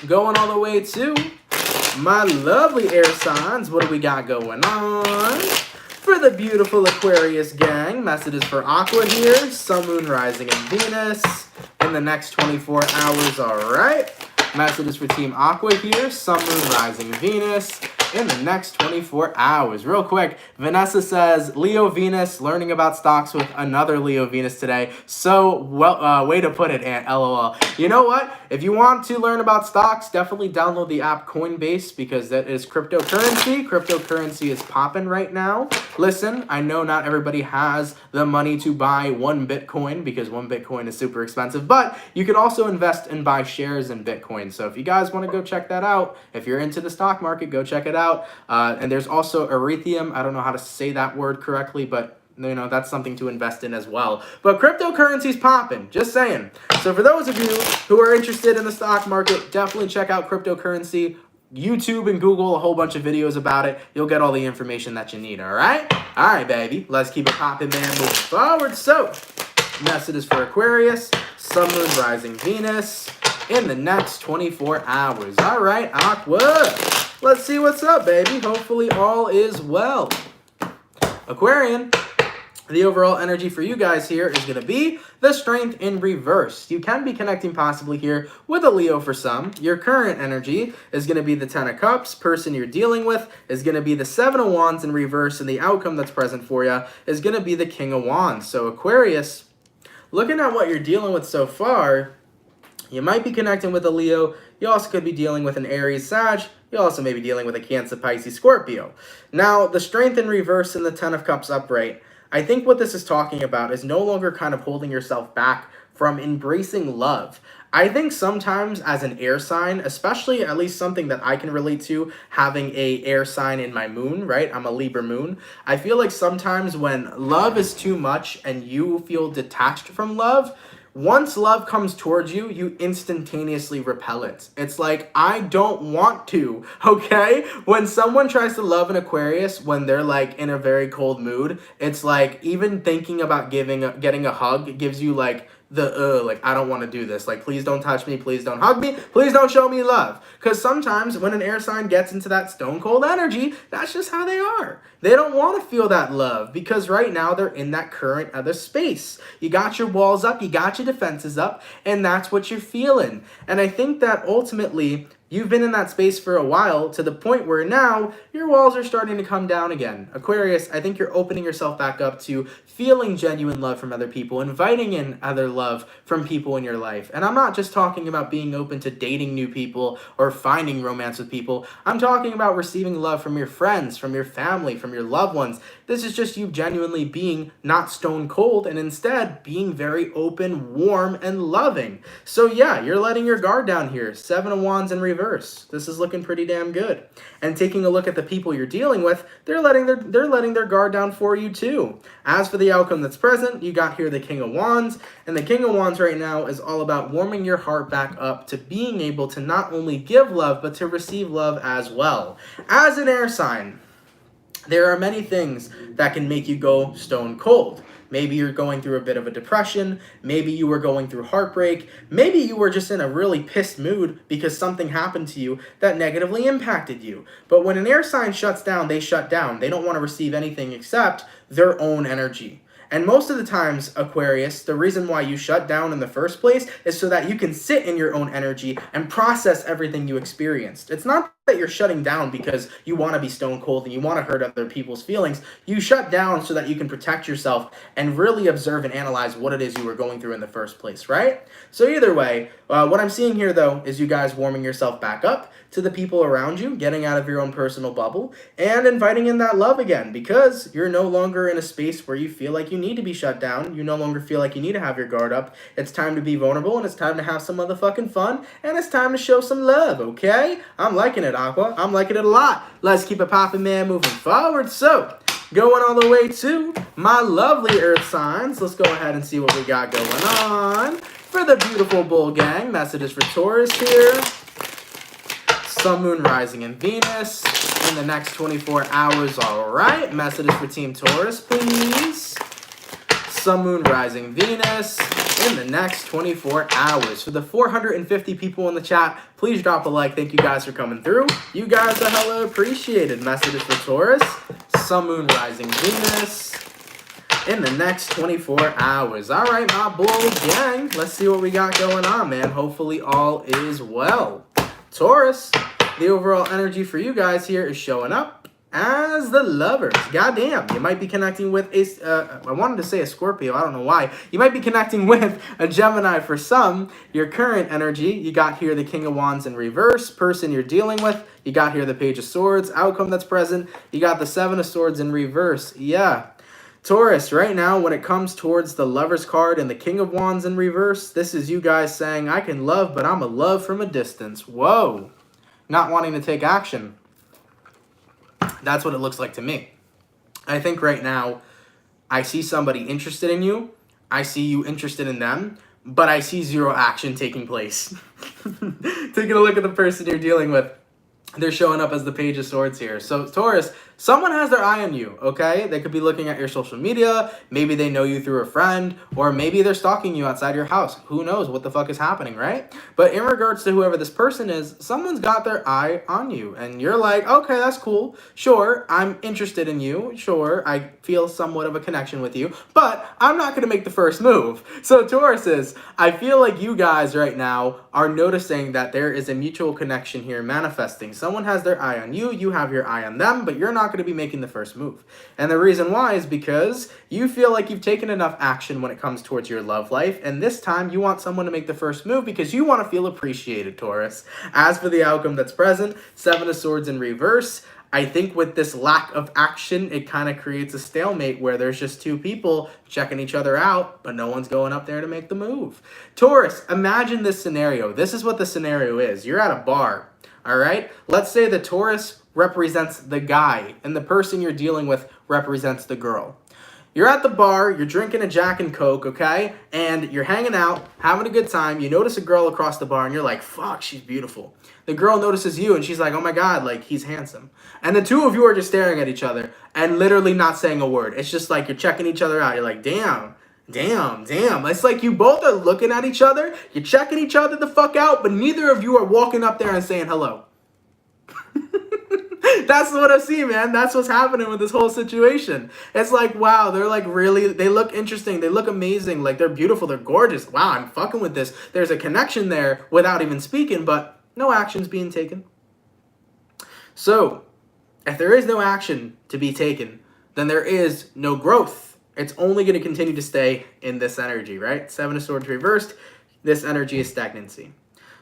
going all the way to my lovely air signs. What do we got going on? For the beautiful Aquarius gang, messages for Aqua here, Sun, Moon, Rising, and Venus in the next 24 hours, all right? Messages for Team Aqua here, Sun, Moon, Rising, Venus in the next 24 hours. Real quick, Vanessa says, Leo Venus, learning about stocks with another Leo Venus today. So, well, way to put it, Aunt, LOL. You know what? If you want to learn about stocks, definitely download the app Coinbase because that is cryptocurrency. Cryptocurrency is popping right now. Listen, I know not everybody has the money to buy one Bitcoin because one Bitcoin is super expensive, but you can also invest and buy shares in Bitcoin. So if you guys want to go check that out, if you're into the stock market, go check it out. And there's also Ethereum. I don't know how to say that word correctly, but you know, that's something to invest in as well. But cryptocurrency's popping, just saying. So for those of you who are interested in the stock market, definitely check out cryptocurrency. YouTube and Google, a whole bunch of videos about it. You'll get all the information that you need, all right? All right, baby. Let's keep it popping, man. Moving forward. So, messages for Aquarius, Sun, Moon, Rising, Venus in the next 24 hours. All right, Aqua. Let's see what's up, baby. Hopefully all is well. Aquarian, the overall energy for you guys here is going to be the Strength in reverse. You can be connecting possibly here with a Leo for some. Your current energy is going to be the Ten of Cups. Person you're dealing with is going to be the Seven of Wands in reverse, and the outcome that's present for you is going to be the King of Wands. So Aquarius, looking at what you're dealing with so far, you might be connecting with a Leo. You also could be dealing with an Aries, Sag. You also may be dealing with a Cancer, Pisces, Scorpio. Now, the Strength in reverse and the Ten of Cups upright, I think what this is talking about is no longer kind of holding yourself back from embracing love. I think sometimes as an air sign, especially at least something that I can relate to, having a air sign in my moon, right? I'm a Libra moon. I feel like sometimes when love is too much and you feel detached from love, once love comes towards you, you instantaneously repel it. It's like, I don't want to, okay? When someone tries to love an Aquarius when they're like in a very cold mood, it's like even thinking about getting a hug gives you like like, I don't want to do this. Like, please don't touch me. Please don't hug me. Please don't show me love. Because sometimes when an air sign gets into that stone cold energy, that's just how they are. They don't want to feel that love because right now they're in that current other space. You got your walls up, you got your defenses up, and that's what you're feeling. And I think that ultimately you've been in that space for a while to the point where now your walls are starting to come down again. Aquarius, I think you're opening yourself back up to feeling genuine love from other people, inviting in other love from people in your life. And I'm not just talking about being open to dating new people or finding romance with people. I'm talking about receiving love from your friends, from your family, from your loved ones. This is just you genuinely being not stone cold and instead being very open, warm, and loving. So yeah, you're letting your guard down here. Seven of Wands in reverse. This is looking pretty damn good. And taking a look at the people you're dealing with, they're letting their guard down for you too. As for the outcome that's present, you got here the King of Wands, and the King of Wands right now is all about warming your heart back up to being able to not only give love, but to receive love as well. As an air sign, there are many things that can make you go stone cold. Maybe you're going through a bit of a depression. Maybe you were going through heartbreak. Maybe you were just in a really pissed mood because something happened to you that negatively impacted you. But when an air sign shuts down, they shut down. They don't want to receive anything except their own energy. And most of the times, Aquarius, the reason why you shut down in the first place is so that you can sit in your own energy and process everything you experienced. It's not that you're shutting down because you want to be stone cold and you want to hurt other people's feelings. You shut down so that you can protect yourself and really observe and analyze what it is you were going through in the first place, right? So either way, what I'm seeing here though is you guys warming yourself back up to the people around you, getting out of your own personal bubble, and inviting in that love again, because you're no longer in a space where you feel like you need to be shut down. You no longer feel like you need to have your guard up. It's time to be vulnerable, and it's time to have some motherfucking fun, and it's time to show some love, okay? I'm liking it, Aqua. I'm liking it a lot. Let's keep it popping, man, moving forward. So, going all the way to my lovely earth signs. Let's go ahead and see what we got going on. For the beautiful bull gang, messages for Taurus here. Sun, Moon, Rising, and Venus in the next 24 hours. All right. Messages for Team Taurus, please. Sun, Moon, Rising, Venus in the next 24 hours. For the 450 people in the chat, please drop a like. Thank you guys for coming through. You guys are hella appreciated. Messages for Taurus. Sun, Moon, Rising, Venus in the next 24 hours. All right, my bull gang. Let's see what we got going on, man. Hopefully all is well. Taurus, the overall energy for you guys here is showing up as the Lovers. Goddamn, you might be connecting with I wanted to say a Scorpio, I don't know why. You might be connecting with a Gemini for some. Your current energy, you got here the King of Wands in reverse. Person you're dealing with, you got here the Page of Swords. Outcome that's present, you got the Seven of Swords in reverse. Yeah. Taurus, right now, when it comes towards the Lover's card and the King of Wands in reverse, this is you guys saying, I can love, but I'm a love from a distance. Whoa. Not wanting to take action. That's what it looks like to me. I think right now, I see somebody interested in you. I see you interested in them, but I see zero action taking place. Taking a look at the person you're dealing with. They're showing up as the Page of Swords here. So, Taurus, someone has their eye on you, okay? They could be looking at your social media. Maybe they know you through a friend. Or maybe they're stalking you outside your house. Who knows what the fuck is happening, right? But in regards to whoever this person is, someone's got their eye on you. And you're like, okay, that's cool. Sure, I'm interested in you. Sure, I feel somewhat of a connection with you. But I'm not going to make the first move. So, Tauruses, I feel like you guys right now are noticing that there is a mutual connection here manifesting. Someone has their eye on you, you have your eye on them, but you're not going to be making the first move. And the reason why is because you feel like you've taken enough action when it comes towards your love life, and this time you want someone to make the first move because you want to feel appreciated, Taurus. As for the outcome that's present, Seven of Swords in reverse, I think with this lack of action, it kind of creates a stalemate where there's just two people checking each other out, but no one's going up there to make the move. Taurus, imagine this scenario. This is what the scenario is. You're at a bar, all right? Let's say the Taurus represents the guy, and the person you're dealing with represents the girl. You're at the bar, you're drinking a Jack and Coke, okay? And you're hanging out, having a good time. You notice a girl across the bar, and you're like, fuck, she's beautiful. The girl notices you, and she's like, oh my God, like, he's handsome. And the two of you are just staring at each other and literally not saying a word. It's just like you're checking each other out. You're like, damn. It's like you both are looking at each other, you're checking each other the fuck out, but neither of you are walking up there and saying hello. That's what I see, man. That's what's happening with this whole situation. It's like, wow, they're like really, they look interesting. They look amazing. Like, they're beautiful. They're gorgeous. Wow, I'm fucking with this. There's a connection there without even speaking, but no action's being taken. So, if there is no action to be taken, then there is no growth. It's only going to continue to stay in this energy, right? Seven of Swords reversed. This energy is stagnancy.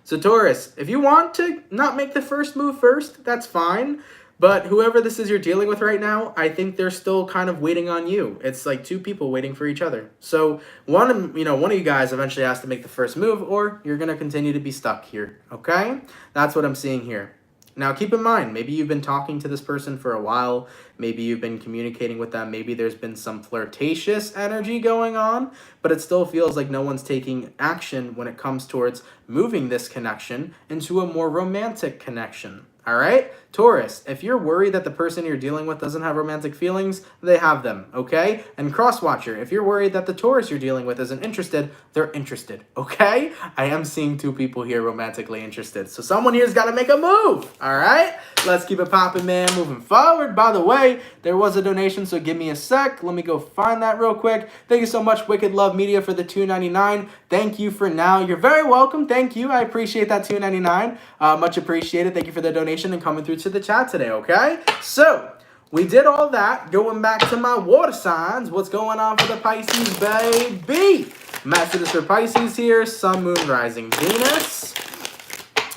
So Taurus, if you want to not make the first move first, that's fine. But whoever this is you're dealing with right now, I think they're still kind of waiting on you. It's like two people waiting for each other. So one of you guys eventually has to make the first move, or you're going to continue to be stuck here, okay? That's what I'm seeing here. Now, keep in mind, maybe you've been talking to this person for a while. Maybe you've been communicating with them. Maybe there's been some flirtatious energy going on, but it still feels like no one's taking action when it comes towards moving this connection into a more romantic connection. All right? Taurus, if you're worried that the person you're dealing with doesn't have romantic feelings, they have them, okay? And Crosswatcher, if you're worried that the Taurus you're dealing with isn't interested, they're interested, okay? I am seeing two people here romantically interested. So someone here's got to make a move, all right? Let's keep it popping, man. Moving forward. By the way, there was a donation, so give me a sec. Let me go find that real quick. Thank you so much, Wicked Love Media, for the $2.99. Thank you for now. You're very welcome. Thank you. I appreciate that $2.99. Much appreciated. Thank you for the donation and coming through to the chat today, okay? So, we did all that. Going back to my water signs. What's going on for the Pisces, baby? Messages for Pisces here. Sun, Moon, Rising, Venus.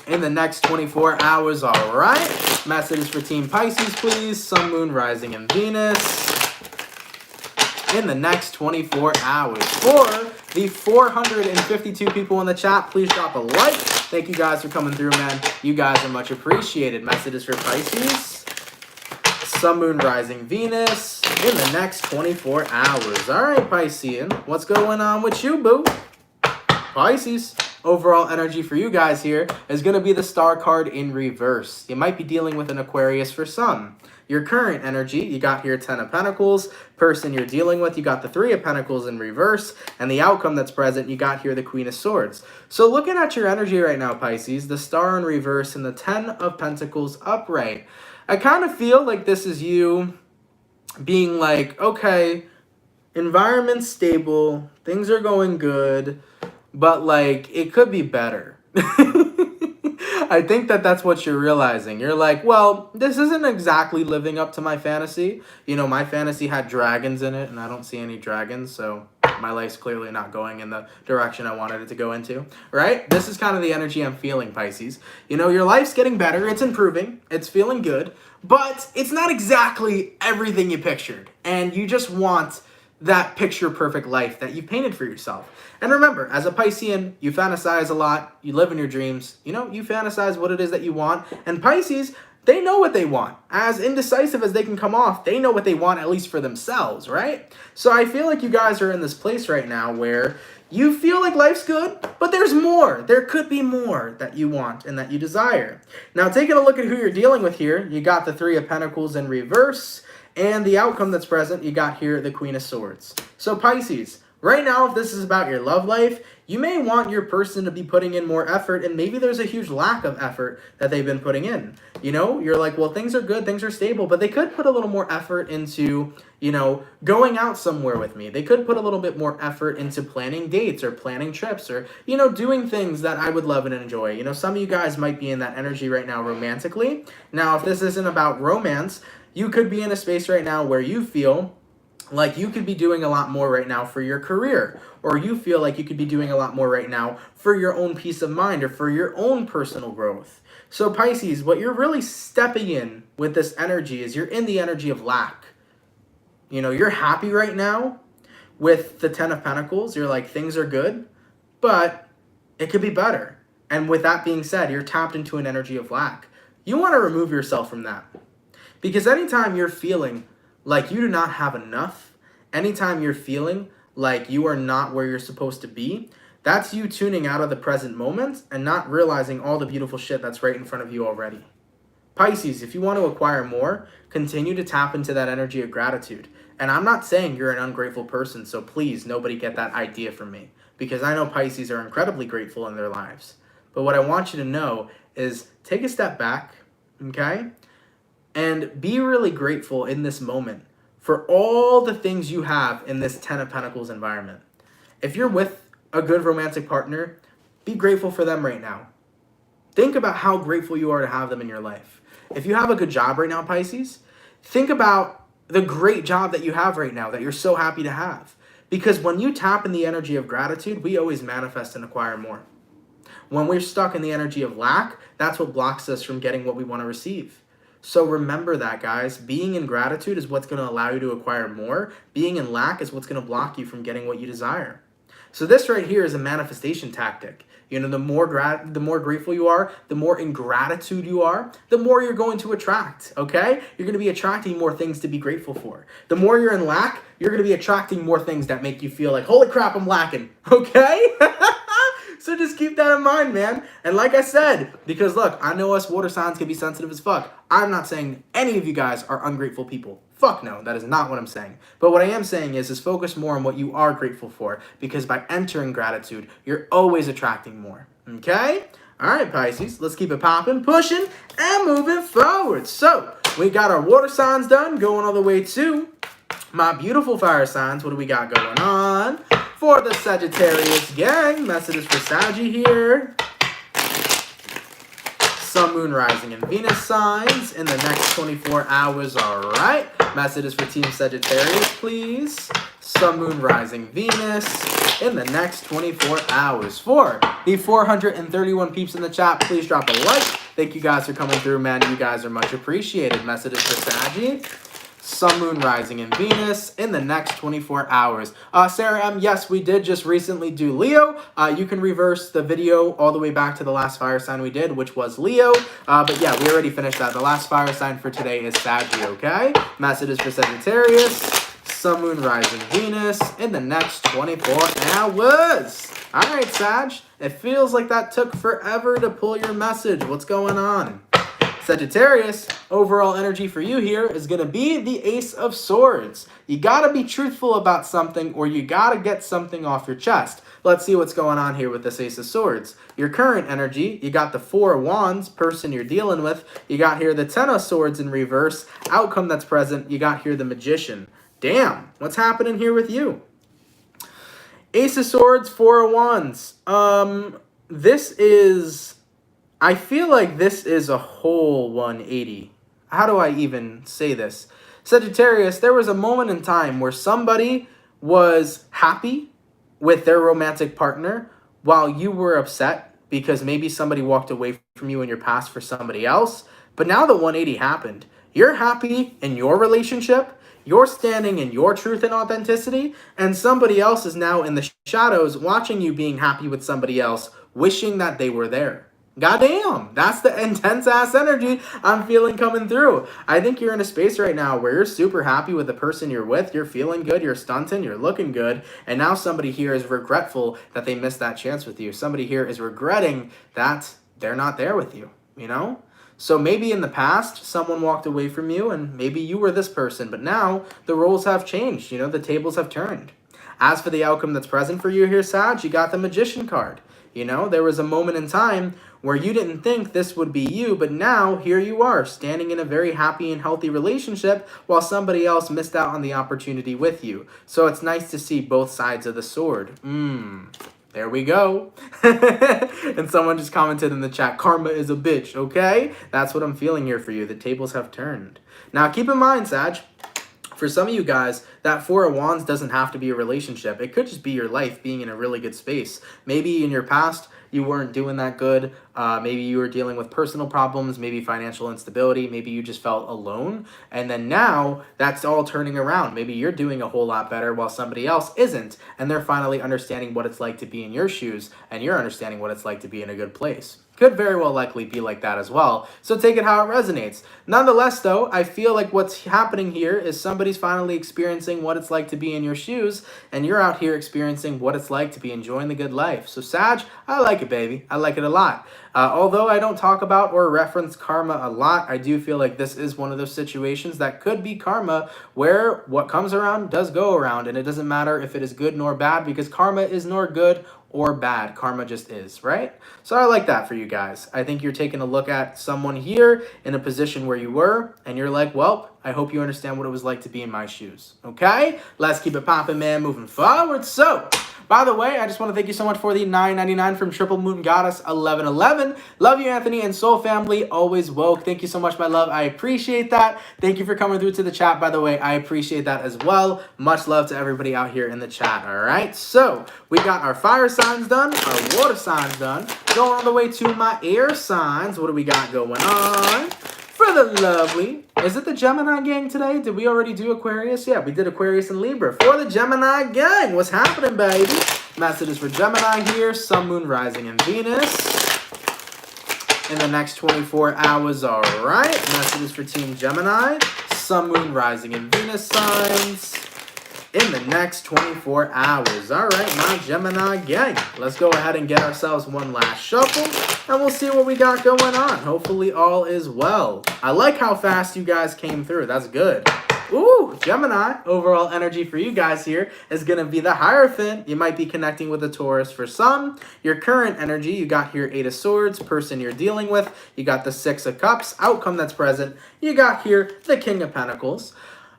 In the next 24 hours, all right. Messages for Team Pisces, please. Sun, Moon, Rising, and Venus. In the next 24 hours. For the 452 people in the chat, please drop a like. Thank you guys for coming through, man. You guys are much appreciated. Messages for Pisces. Sun, Moon, Rising, Venus. In the next 24 hours. All right, Piscean. What's going on with you, boo? Pisces. Overall energy for you guys here is going to be the Star card in reverse. You might be dealing with an Aquarius for some. Your current energy, you got here 10 of Pentacles. Person you're dealing with, you got the 3 of Pentacles in reverse. And the outcome that's present, you got here the Queen of Swords. So looking at your energy right now, Pisces, the Star in reverse and the 10 of Pentacles upright. I kind of feel like this is you being like, okay, environment's stable, things are going good, but like it could be better. I think that that's what you're realizing. You're like, well, this isn't exactly living up to my fantasy. You know, my fantasy had dragons in it, and I don't see any dragons, so my life's clearly not going in the direction I wanted it to go into, right? This is kind of the energy I'm feeling, Pisces. You know, your life's getting better. It's improving. It's feeling good, but it's not exactly everything you pictured, and you just want that picture-perfect life that you painted for yourself. And remember, as a Piscean, you fantasize a lot, you live in your dreams, you know, you fantasize what it is that you want, and Pisces, they know what they want. As indecisive as they can come off, they know what they want, at least for themselves, right? So I feel like you guys are in this place right now where you feel like life's good, but there's more. There could be more that you want and that you desire. Now, taking a look at who you're dealing with here, you got the 3 of Pentacles in reverse, and the outcome that's present, you got here the Queen of Swords. So Pisces, right now, if this is about your love life, you may want your person to be putting in more effort, and maybe there's a huge lack of effort that they've been putting in. You know, you're like, well, things are good, things are stable, but they could put a little more effort into, you know, going out somewhere with me. They could put a little bit more effort into planning dates or planning trips or, you know, doing things that I would love and enjoy. You know, some of you guys might be in that energy right now romantically. Now, if this isn't about romance, you could be in a space right now where you feel like you could be doing a lot more right now for your career, or you feel like you could be doing a lot more right now for your own peace of mind or for your own personal growth. So Pisces, what you're really stepping in with this energy is you're in the energy of lack. You know, you're happy right now with the 10 of Pentacles. You're like, things are good, but it could be better. And with that being said, you're tapped into an energy of lack. You want to remove yourself from that. Because anytime you're feeling like you do not have enough, anytime you're feeling like you are not where you're supposed to be, that's you tuning out of the present moment and not realizing all the beautiful shit that's right in front of you already. Pisces, if you want to acquire more, continue to tap into that energy of gratitude. And I'm not saying you're an ungrateful person, so please, nobody get that idea from me. Because I know Pisces are incredibly grateful in their lives. But what I want you to know is take a step back, okay? And be really grateful in this moment for all the things you have in this 10 of Pentacles environment. If you're with a good romantic partner, be grateful for them right now. Think about how grateful you are to have them in your life. If you have a good job right now, Pisces, think about the great job that you have right now that you're so happy to have. Because when you tap in the energy of gratitude, we always manifest and acquire more. When we're stuck in the energy of lack, that's what blocks us from getting what we want to receive. So remember that, guys. Being in gratitude is what's going to allow you to acquire more. Being in lack is what's going to block you from getting what you desire. So this right here is a manifestation tactic. You know, the more grateful you are, the more in gratitude you are, the more you're going to attract, okay? You're going to be attracting more things to be grateful for. The more you're in lack, you're going to be attracting more things that make you feel like, holy crap, I'm lacking, okay? So So just keep that in mind, man. And like I said, because look, I know us water signs can be sensitive as fuck. I'm not saying any of you guys are ungrateful people. Fuck no, that is not what I'm saying. But what I am saying is focus more on what you are grateful for, because by entering gratitude, you're always attracting more. Okay? All right, Pisces, let's keep it popping, pushing, and moving forward. So we got our water signs done, going all the way to my beautiful fire signs. What do we got going on? For the Sagittarius gang, messages for Saggy here. Sun, Moon, Rising, and Venus signs in the next 24 hours, all right? Messages for Team Sagittarius, please. Sun, Moon, Rising, Venus in the next 24 hours. For the 431 peeps in the chat, please drop a like. Thank you guys for coming through, man. You guys are much appreciated. Messages for Saggy. Sun, Moon, Rising, and Venus in the next 24 hours. Sarah M., yes, we did just recently do Leo. You can reverse the video all the way back to the last fire sign we did, which was Leo. But yeah, we already finished that. The last fire sign for today is Saggy, okay? Messages for Sagittarius. Sun, Moon, Rising, Venus in the next 24 hours. All right, Sag. It feels like that took forever to pull your message. What's going on? Sagittarius, overall energy for you here is going to be the Ace of Swords. You got to be truthful about something, or you got to get something off your chest. Let's see what's going on here with this Ace of Swords. Your current energy, you got the Four of Wands, person you're dealing with. You got here the Ten of Swords in reverse, outcome that's present. You got here the Magician. Damn, what's happening here with you? Ace of Swords, Four of Wands. I feel like this is a whole 180. How do I even say this? Sagittarius, there was a moment in time where somebody was happy with their romantic partner while you were upset because maybe somebody walked away from you in your past for somebody else. But now the 180 happened. You're happy in your relationship. You're standing in your truth and authenticity. And somebody else is now in the shadows watching you being happy with somebody else, wishing that they were there. Goddamn, that's the intense ass energy I'm feeling coming through. I think you're in a space right now where you're super happy with the person you're with. You're feeling good, you're stunting, you're looking good. And now somebody here is regretful that they missed that chance with you. Somebody here is regretting that they're not there with you, you know? So maybe in the past, someone walked away from you and maybe you were this person. But now the roles have changed, you know, the tables have turned. As for the outcome that's present for you here, Sag, you got the Magician card. You know, there was a moment in time where you didn't think this would be you, but now here you are, standing in a very happy and healthy relationship while somebody else missed out on the opportunity with you. So it's nice to see both sides of the sword. There we go. And someone just commented in the chat, karma is a bitch, okay? That's what I'm feeling here for you. The tables have turned. Now keep in mind, Sag, for some of you guys, that Four of Wands doesn't have to be a relationship. It could just be your life being in a really good space. Maybe in your past, you weren't doing that good. Maybe you were dealing with personal problems, maybe financial instability. Maybe you just felt alone. And then now that's all turning around. Maybe you're doing a whole lot better while somebody else isn't. And they're finally understanding what it's like to be in your shoes. And you're understanding what it's like to be in a good place. Could very well likely be like that as well. So take it how it resonates. Nonetheless, though, I feel like what's happening here is somebody's finally experiencing what it's like to be in your shoes, and you're out here experiencing what it's like to be enjoying the good life. So Sag, I like it, baby. I like it a lot. Although I don't talk about or reference karma a lot, I do feel like this is one of those situations that could be karma, where what comes around does go around, and it doesn't matter if it is good nor bad, because karma is nor good or bad. Karma just is, right? So I like that for you guys. I think you're taking a look at someone here in a position where you were, and you're like, well, I hope you understand what it was like to be in my shoes. Okay? Let's keep it popping, man, moving forward. So, by the way, I just want to thank you so much for the $9.99 from Triple Moon Goddess 1111. Love you, Anthony and Soul Family. Always woke. Thank you so much, my love. I appreciate that. Thank you for coming through to the chat, by the way. I appreciate that as well. Much love to everybody out here in the chat, all right? So, we got our fire signs done, our water signs done. Going all the way to my air signs. What do we got going on? For the lovely, is it the Gemini gang today? Did we already do Aquarius? Yeah, we did Aquarius and Libra. For the Gemini gang, what's happening, baby? Messages for Gemini here. Sun, Moon, Rising, and Venus in the next 24 hours, all right. Messages for Team Gemini. Sun, Moon, Rising, and Venus signs in the next 24 hours. All right, my Gemini gang. Let's go ahead and get ourselves one last shuffle, and we'll see what we got going on. Hopefully all is well. I like how fast you guys came through. That's good. Ooh, Gemini, overall energy for you guys here is going to be the Hierophant. You might be connecting with a Taurus for some. Your current energy, you got here 8 of Swords, person you're dealing with. You got the 6 of Cups, outcome that's present. You got here the King of Pentacles.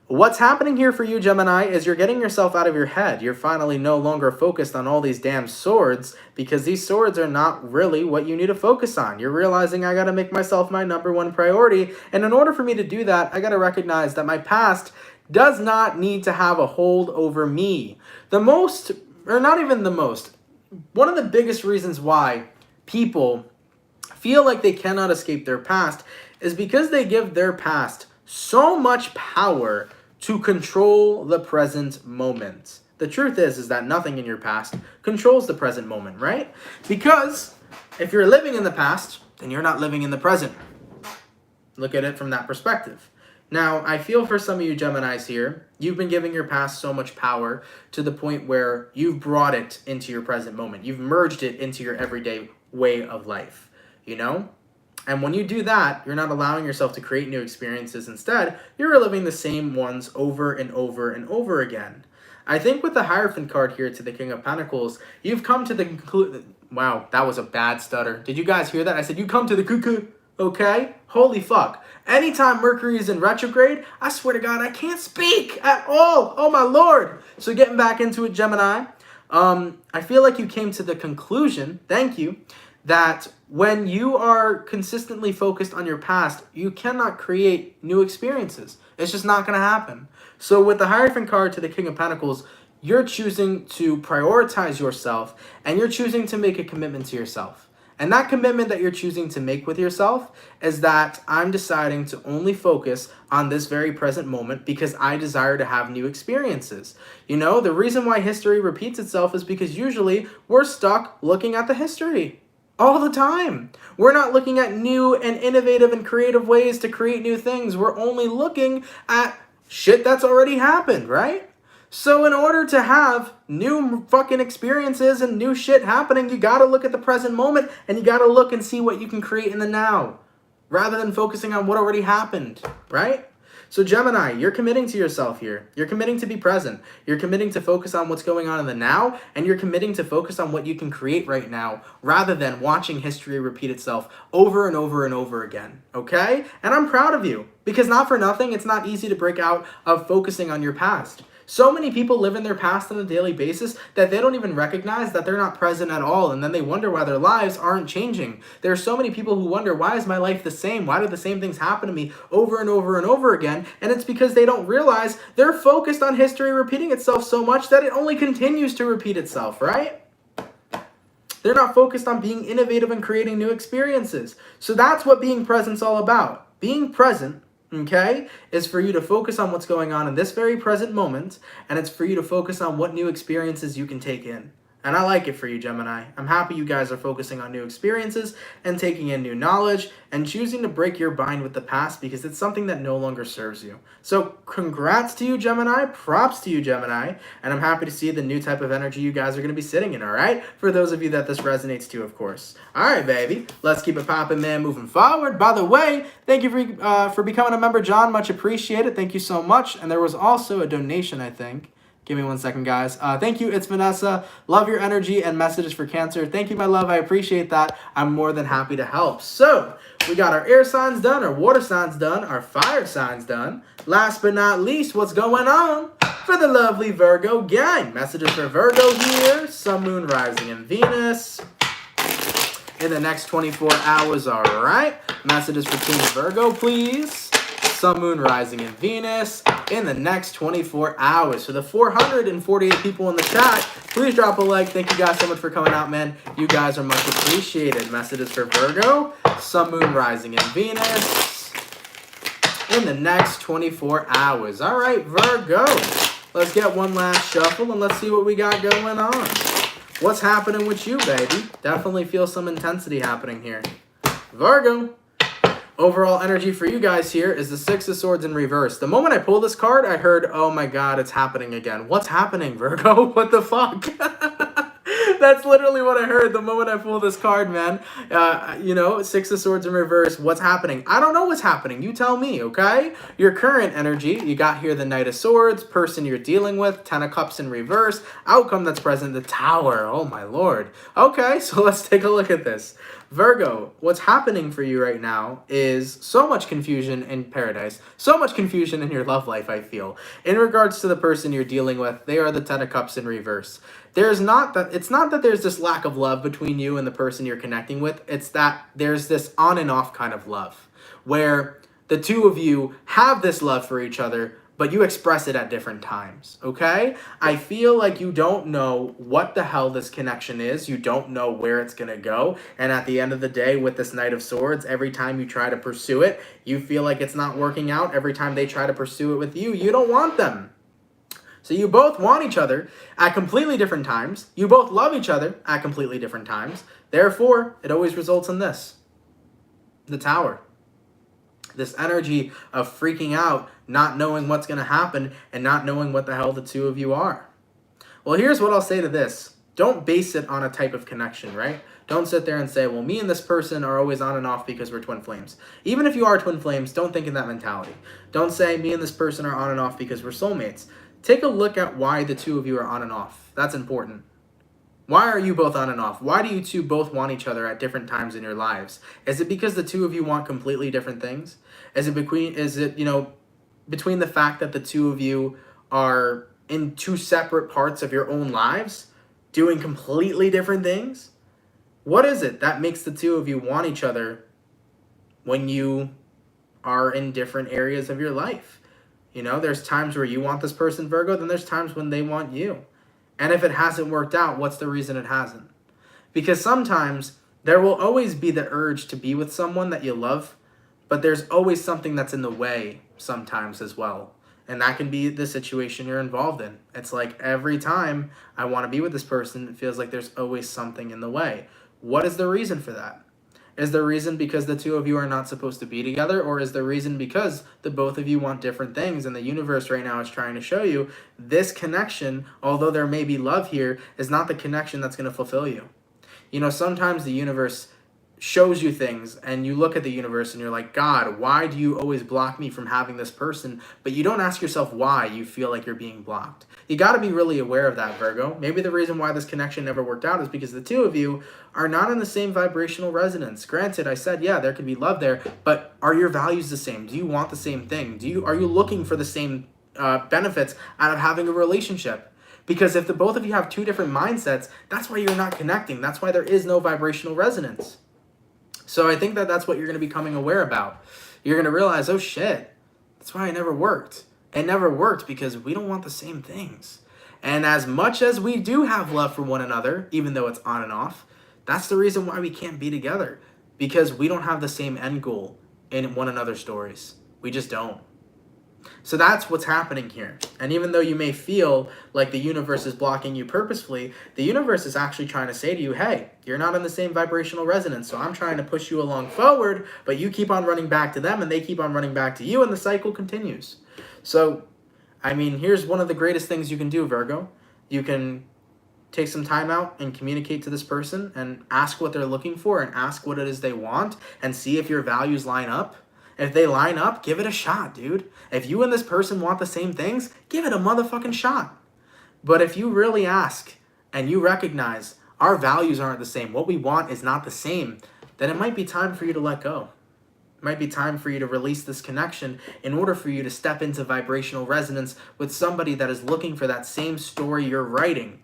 What's happening here for you, Gemini, is you're getting yourself out of your head. You're finally no longer focused on all these damn swords because these swords are not really what you need to focus on. You're realizing I got to make myself my #1 priority. And in order for me to do that, I got to recognize that my past does not need to have a hold over me. The most, or not even the most, one of the biggest reasons why people feel like they cannot escape their past is because they give their past so much power to control the present moment. The truth is that nothing in your past controls the present moment, right? Because if you're living in the past, then you're not living in the present. Look at it from that perspective. Now, I feel for some of you Geminis here, you've been giving your past so much power to the point where you've brought it into your present moment. You've merged it into your everyday way of life, you know? And when you do that, you're not allowing yourself to create new experiences. Instead, you're reliving the same ones over and over and over again. I think with the Hierophant card here to the King of Pentacles, you've come to the conclusion. Wow, that was a bad stutter. Did you guys hear that? I said, you come to the cuckoo, okay? Holy fuck. Anytime Mercury is in retrograde, I swear to God, I can't speak at all. Oh my Lord. So getting back into it, Gemini, I feel like you came to the conclusion, thank you, that when you are consistently focused on your past, you cannot create new experiences. It's just not going to happen. So with the Hierophant card to the King of Pentacles, you're choosing to prioritize yourself, and you're choosing to make a commitment to yourself. And that commitment that you're choosing to make with yourself is that I'm deciding to only focus on this very present moment because I desire to have new experiences. You know, the reason why history repeats itself is because usually we're stuck looking at the history all the time. We're not looking at new and innovative and creative ways to create new things. We're only looking at shit that's already happened, right? So in order to have new fucking experiences and new shit happening, you gotta look at the present moment and you gotta look and see what you can create in the now, rather than focusing on what already happened, right? So Gemini, you're committing to yourself here. You're committing to be present. You're committing to focus on what's going on in the now, and you're committing to focus on what you can create right now, rather than watching history repeat itself over and over and over again, okay? And I'm proud of you, because not for nothing, it's not easy to break out of focusing on your past. So many people live in their past on a daily basis that they don't even recognize that they're not present at all, and then they wonder why their lives aren't changing. There are so many people who wonder, why is my life the same? Why do the same things happen to me over and over and over again? And it's because they don't realize they're focused on history repeating itself so much that it only continues to repeat itself, right? They're not focused on being innovative and creating new experiences. So that's what being present's all about. Being present, okay, is for you to focus on what's going on in this very present moment, and it's for you to focus on what new experiences you can take in. And I like it for you, Gemini. I'm happy you guys are focusing on new experiences and taking in new knowledge and choosing to break your bind with the past because it's something that no longer serves you. So congrats to you, Gemini. Props to you, Gemini. And I'm happy to see the new type of energy you guys are going to be sitting in, all right? For those of you that this resonates to, of course. All right, baby. Let's keep it popping, man, moving forward. By the way, thank you for becoming a member, John. Much appreciated. Thank you so much. And there was also a donation, I think. Give me 1 second, guys. Thank you. It's Vanessa. Love your energy and messages for Cancer. Thank you, my love. I appreciate that. I'm more than happy to help. So we got our air signs done, our water signs done, our fire signs done. Last but not least, what's going on for the lovely Virgo gang? Messages for Virgo here. Sun, Moon, Rising, and Venus in the next 24 hours. All right. Messages for Team Virgo, please. Sun, Moon, Rising, and Venus in the next 24 hours. So the 448 people in the chat, please drop a like. Thank you guys so much for coming out, man. You guys are much appreciated. Messages for Virgo, Sun, Moon, Rising, and Venus in the next 24 hours. All right, Virgo. Let's get one last shuffle and let's see what we got going on. What's happening with you, baby? Definitely feel some intensity happening here. Virgo. Overall energy for you guys here is the Six of Swords in reverse. The moment I pulled this card, I heard, oh my God, it's happening again. What's happening, Virgo? What the fuck? That's literally what I heard the moment I pulled this card, man. You know, Six of Swords in reverse. What's happening? I don't know what's happening. You tell me, okay? Your current energy, you got here the Knight of Swords, person you're dealing with, Ten of Cups in reverse, outcome that's present, the Tower. Oh my Lord. Okay, so let's take a look at this. Virgo, what's happening for you right now is so much confusion in paradise, so much confusion in your love life, I feel. In regards to the person you're dealing with, they are the Ten of Cups in reverse. It's not that there's this lack of love between you and the person you're connecting with, it's that there's this on and off kind of love, where the two of you have this love for each other, but you express it at different times, okay? I feel like you don't know what the hell this connection is. You don't know where it's gonna go. And at the end of the day, with this Knight of Swords, every time you try to pursue it, you feel like it's not working out. Every time they try to pursue it with you, you don't want them. So you both want each other at completely different times. You both love each other at completely different times. Therefore, it always results in this, the Tower. This energy of freaking out, not knowing what's going to happen, and not knowing what the hell the two of you are. Well, here's what I'll say to this. Don't base it on a type of connection, right? Don't sit there and say, well, me and this person are always on and off because we're twin flames. Even if you are twin flames, don't think in that mentality. Don't say me and this person are on and off because we're soulmates. Take a look at why the two of you are on and off. That's important. Why are you both on and off? Why do you two both want each other at different times in your lives? Is it because the two of you want completely different things? Is it between the fact that the two of you are in two separate parts of your own lives, doing completely different things? What is it that makes the two of you want each other when you are in different areas of your life? You know, there's times where you want this person, Virgo, then there's times when they want you. And if it hasn't worked out, what's the reason it hasn't? Because sometimes there will always be the urge to be with someone that you love, but there's always something that's in the way sometimes as well. And that can be the situation you're involved in. It's like every time I want to be with this person, it feels like there's always something in the way. What is the reason for that? Is the reason because the two of you are not supposed to be together? Or is the reason because the both of you want different things and the universe right now is trying to show you this connection, although there may be love here, is not the connection that's going to fulfill you? You know, sometimes the universe shows you things and you look at the universe and you're like, God, why do you always block me from having this person? But you don't ask yourself why you feel like you're being blocked. You got to be really aware of that, Virgo. Maybe the reason why this connection never worked out is because the two of you are not in the same vibrational resonance. Granted, I said, yeah, there could be love there, but are your values the same? Do you want the same thing? Are you looking for the same benefits out of having a relationship? Because if the both of you have two different mindsets, that's why you're not connecting. That's why there is no vibrational resonance. So I think that that's what you're going to be becoming aware about. You're going to realize, oh shit, that's why it never worked. It never worked because we don't want the same things. And as much as we do have love for one another, even though it's on and off, that's the reason why we can't be together. Because we don't have the same end goal in one another's stories. We just don't. So that's what's happening here. And even though you may feel like the universe is blocking you purposefully, the universe is actually trying to say to you, hey, you're not in the same vibrational resonance, so I'm trying to push you along forward, but you keep on running back to them and they keep on running back to you and the cycle continues. So, I mean, here's one of the greatest things you can do, Virgo. You can take some time out and communicate to this person and ask what they're looking for and ask what it is they want and see if your values line up. If they line up, give it a shot, dude. If you and this person want the same things, give it a motherfucking shot. But if you really ask and you recognize our values aren't the same, what we want is not the same, then it might be time for you to let go. It might be time for you to release this connection in order for you to step into vibrational resonance with somebody that is looking for that same story you're writing.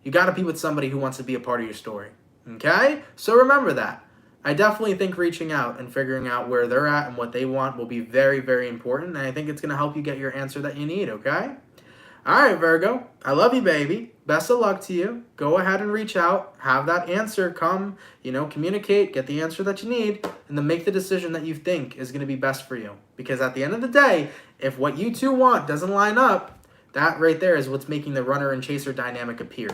You got to be with somebody who wants to be a part of your story. Okay? So remember that. I definitely think reaching out and figuring out where they're at and what they want will be very, very important. And I think it's going to help you get your answer that you need, okay? All right, Virgo. I love you, baby. Best of luck to you. Go ahead and reach out. Have that answer come, communicate, get the answer that you need, and then make the decision that you think is going to be best for you. Because at the end of the day, if what you two want doesn't line up, that right there is what's making the runner and chaser dynamic appear.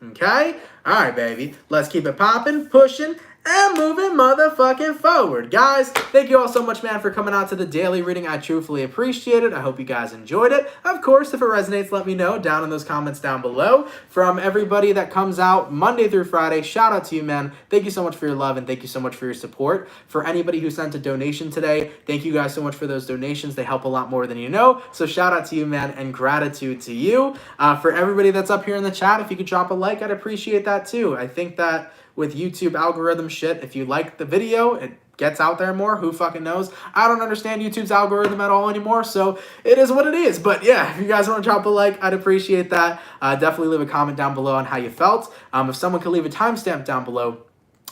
Okay? All right, baby. Let's keep it popping, pushing, and moving motherfucking forward. Guys, thank you all so much, man, for coming out to the daily reading. I truthfully appreciate it. I hope you guys enjoyed it. Of course, if it resonates, let me know down in those comments down below. From everybody that comes out Monday through Friday, shout out to you, man. Thank you so much for your love, and thank you so much for your support. For anybody who sent a donation today, thank you guys so much for those donations. They help a lot more than you know. So shout out to you, man, and gratitude to you. For everybody that's up here in the chat, if you could drop a like, I'd appreciate that too. I think that with YouTube algorithm shit, if you like the video, it gets out there more. Who fucking knows? I don't understand YouTube's algorithm at all anymore, so it is what it is. But yeah, if you guys want to drop a like, I'd appreciate that. Definitely leave a comment down below on how you felt. If someone could leave a timestamp down below,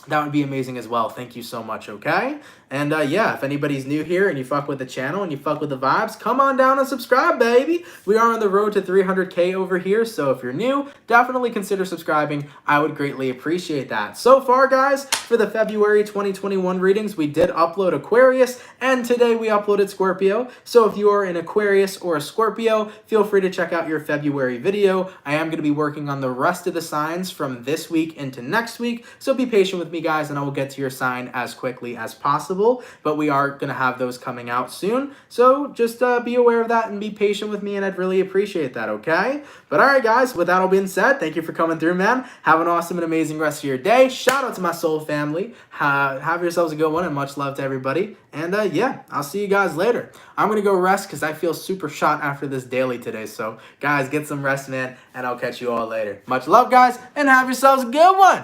that would be amazing as well. Thank you so much, okay? And yeah, if anybody's new here and you fuck with the channel and you fuck with the vibes, come on down and subscribe, baby. We are on the road to 300K over here, so if you're new, definitely consider subscribing. I would greatly appreciate that. So far, guys, for the February 2021 readings, we did upload Aquarius, and today we uploaded Scorpio. So if you are an Aquarius or a Scorpio, feel free to check out your February video. I am going to be working on the rest of the signs from this week into next week, so be patient with me, guys, and I will get to your sign as quickly as possible. But we are going to have those coming out soon. So just be aware of that and be patient with me, and I'd really appreciate that, okay? But all right, guys, with that all being said, thank you for coming through, man. Have an awesome and amazing rest of your day. Shout out to my soul family. Have yourselves a good one, and much love to everybody. And yeah, I'll see you guys later. I'm going to go rest because I feel super shot after this daily today. So, guys, get some rest, man, and I'll catch you all later. Much love, guys, and have yourselves a good one.